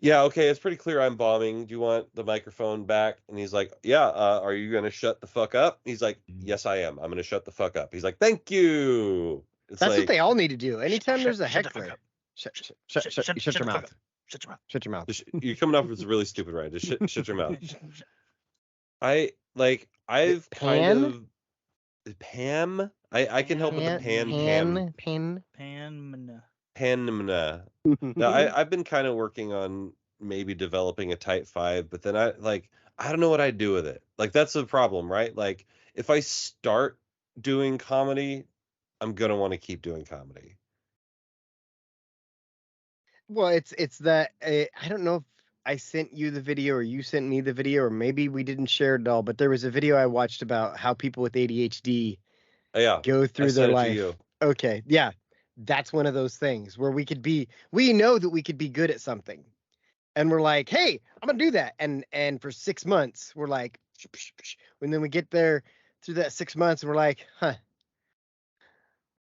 "Yeah, okay, it's pretty clear I'm bombing. Do you want the microphone back?" And he's like, "Yeah, are you going to shut the fuck up?" He's like, "Yes, I am. I'm going to shut the fuck up." He's like, "Thank you." That's like, what they all need to do. Anytime there's a heckler, shut your mouth. Shut your mouth. You're coming off as really stupid, right? Just shut your mouth. I've kind of Pam. I can help with the Panmina. Now I've been kind of working on maybe developing a type 5, but then I don't know what I'd do with it. Like, that's the problem, right? Like, if I start doing comedy, I'm gonna want to keep doing comedy. Well, it's that I don't know if I sent you the video or you sent me the video, or maybe we didn't share it all, but there was a video I watched about how people with ADHD go through their life. Okay, yeah, that's one of those things where we know that we could be good at something, and we're like, hey, I'm gonna do that, and for 6 months we're like, and then we get there through that 6 months and we're like,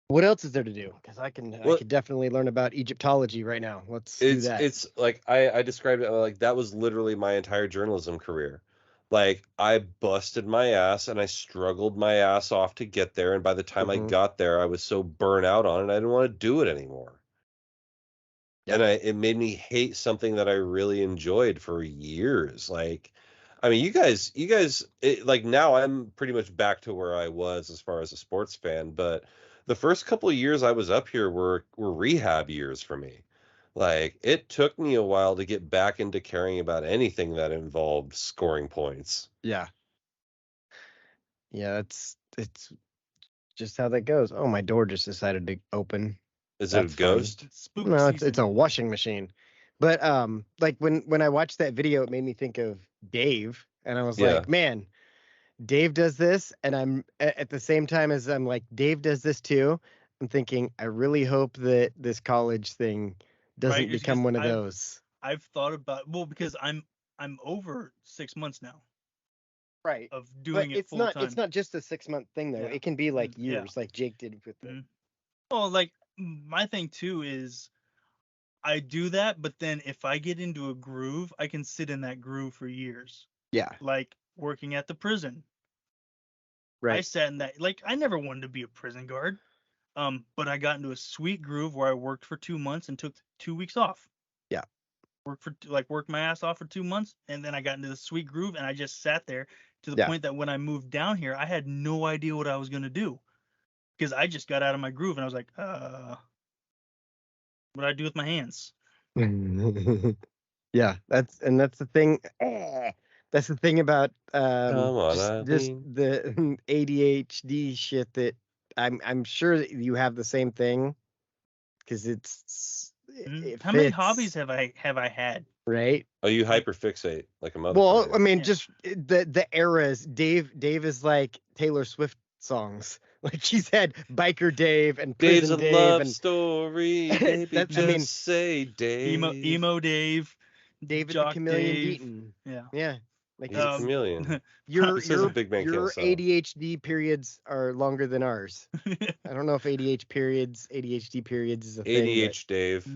what else is there to do? Because I could definitely learn about Egyptology right now. Let's do that. It's like I described it like that was literally my entire journalism career. Like, I busted my ass and I struggled my ass off to get there, and by the time I got there, I was so burnt out on it, I didn't want to do it anymore. Yep. And it made me hate something that I really enjoyed for years. Like, I mean, you guys, like, now I'm pretty much back to where I was as far as a sports fan, but the first couple of years I was up here were rehab years for me. Like, it took me a while to get back into caring about anything that involved scoring points. Yeah. Yeah, it's just how that goes. Oh, my door just decided to open. Is it a ghost? No, it's a washing machine. But like when I watched that video, it made me think of Dave, and I was like, man, Dave does this, and I'm at the same time as I'm like, Dave does this too. I'm thinking, I really hope that this college thing doesn't become one of those. I've thought about, because I'm over 6 months now. Right. Of doing it full time. It's not just a 6 month thing though. Yeah. It can be like years, like Jake did with the. Well, like, my thing too is I do that, but then if I get into a groove, I can sit in that groove for years. Yeah. Like working at the prison. Right. I sat in that, like, I never wanted to be a prison guard. But I got into a sweet groove where I worked for 2 months and took 2 weeks off. Yeah. Worked my ass off for 2 months, and then I got into the sweet groove, and I just sat there to the point that when I moved down here, I had no idea what I was gonna do, because I just got out of my groove, and I was like, what do I do with my hands? Yeah, that's the thing. That's the thing about just the ADHD shit that I'm sure that you have the same thing, because how many hobbies have I had? Right. Oh, you hyperfixate like a mother. Well, I mean, just the eras. Dave is like Taylor Swift songs. Like, he's had Biker Dave and Prison Dave's a love story. Baby, say Dave. Emo Dave. David Jock the Chameleon Dave. Beaton. Yeah. Like, he's a chameleon. Your Big Man your ADHD periods are longer than ours. I don't know if ADHD periods is a thing. ADHD Dave.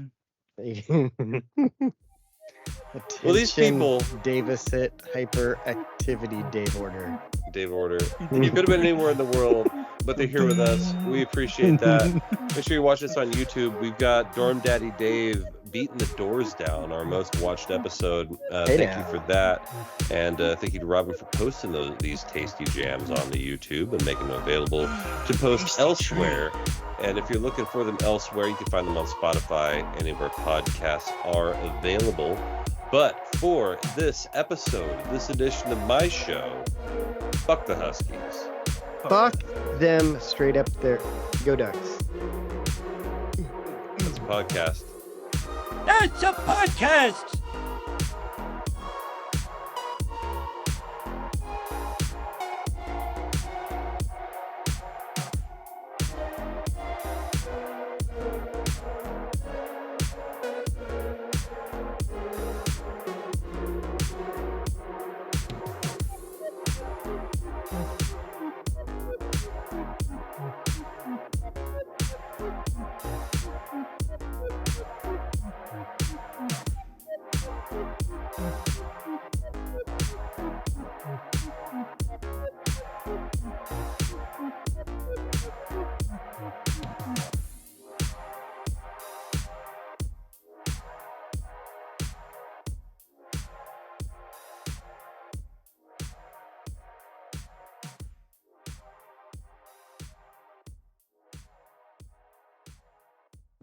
Well, these people Davis hit hyperactivity Dave order. You could have been anywhere in the world, but they're here with us. We appreciate that. Make sure you watch this on YouTube. We've got Dorm Daddy Dave beating the doors down, our most watched episode. Thank you for that, and thank you to Robin for posting these tasty jams on the YouTube and making them available to post elsewhere. And if you're looking for them elsewhere, you can find them on Spotify. Any of our podcasts are available. But for this episode, this edition of my show, fuck the Huskies. Fuck them straight up there. Go Ducks. That's a podcast. That's a podcast!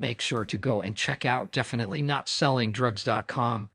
make sure to go and check out definitelynotsellingdrugs.com.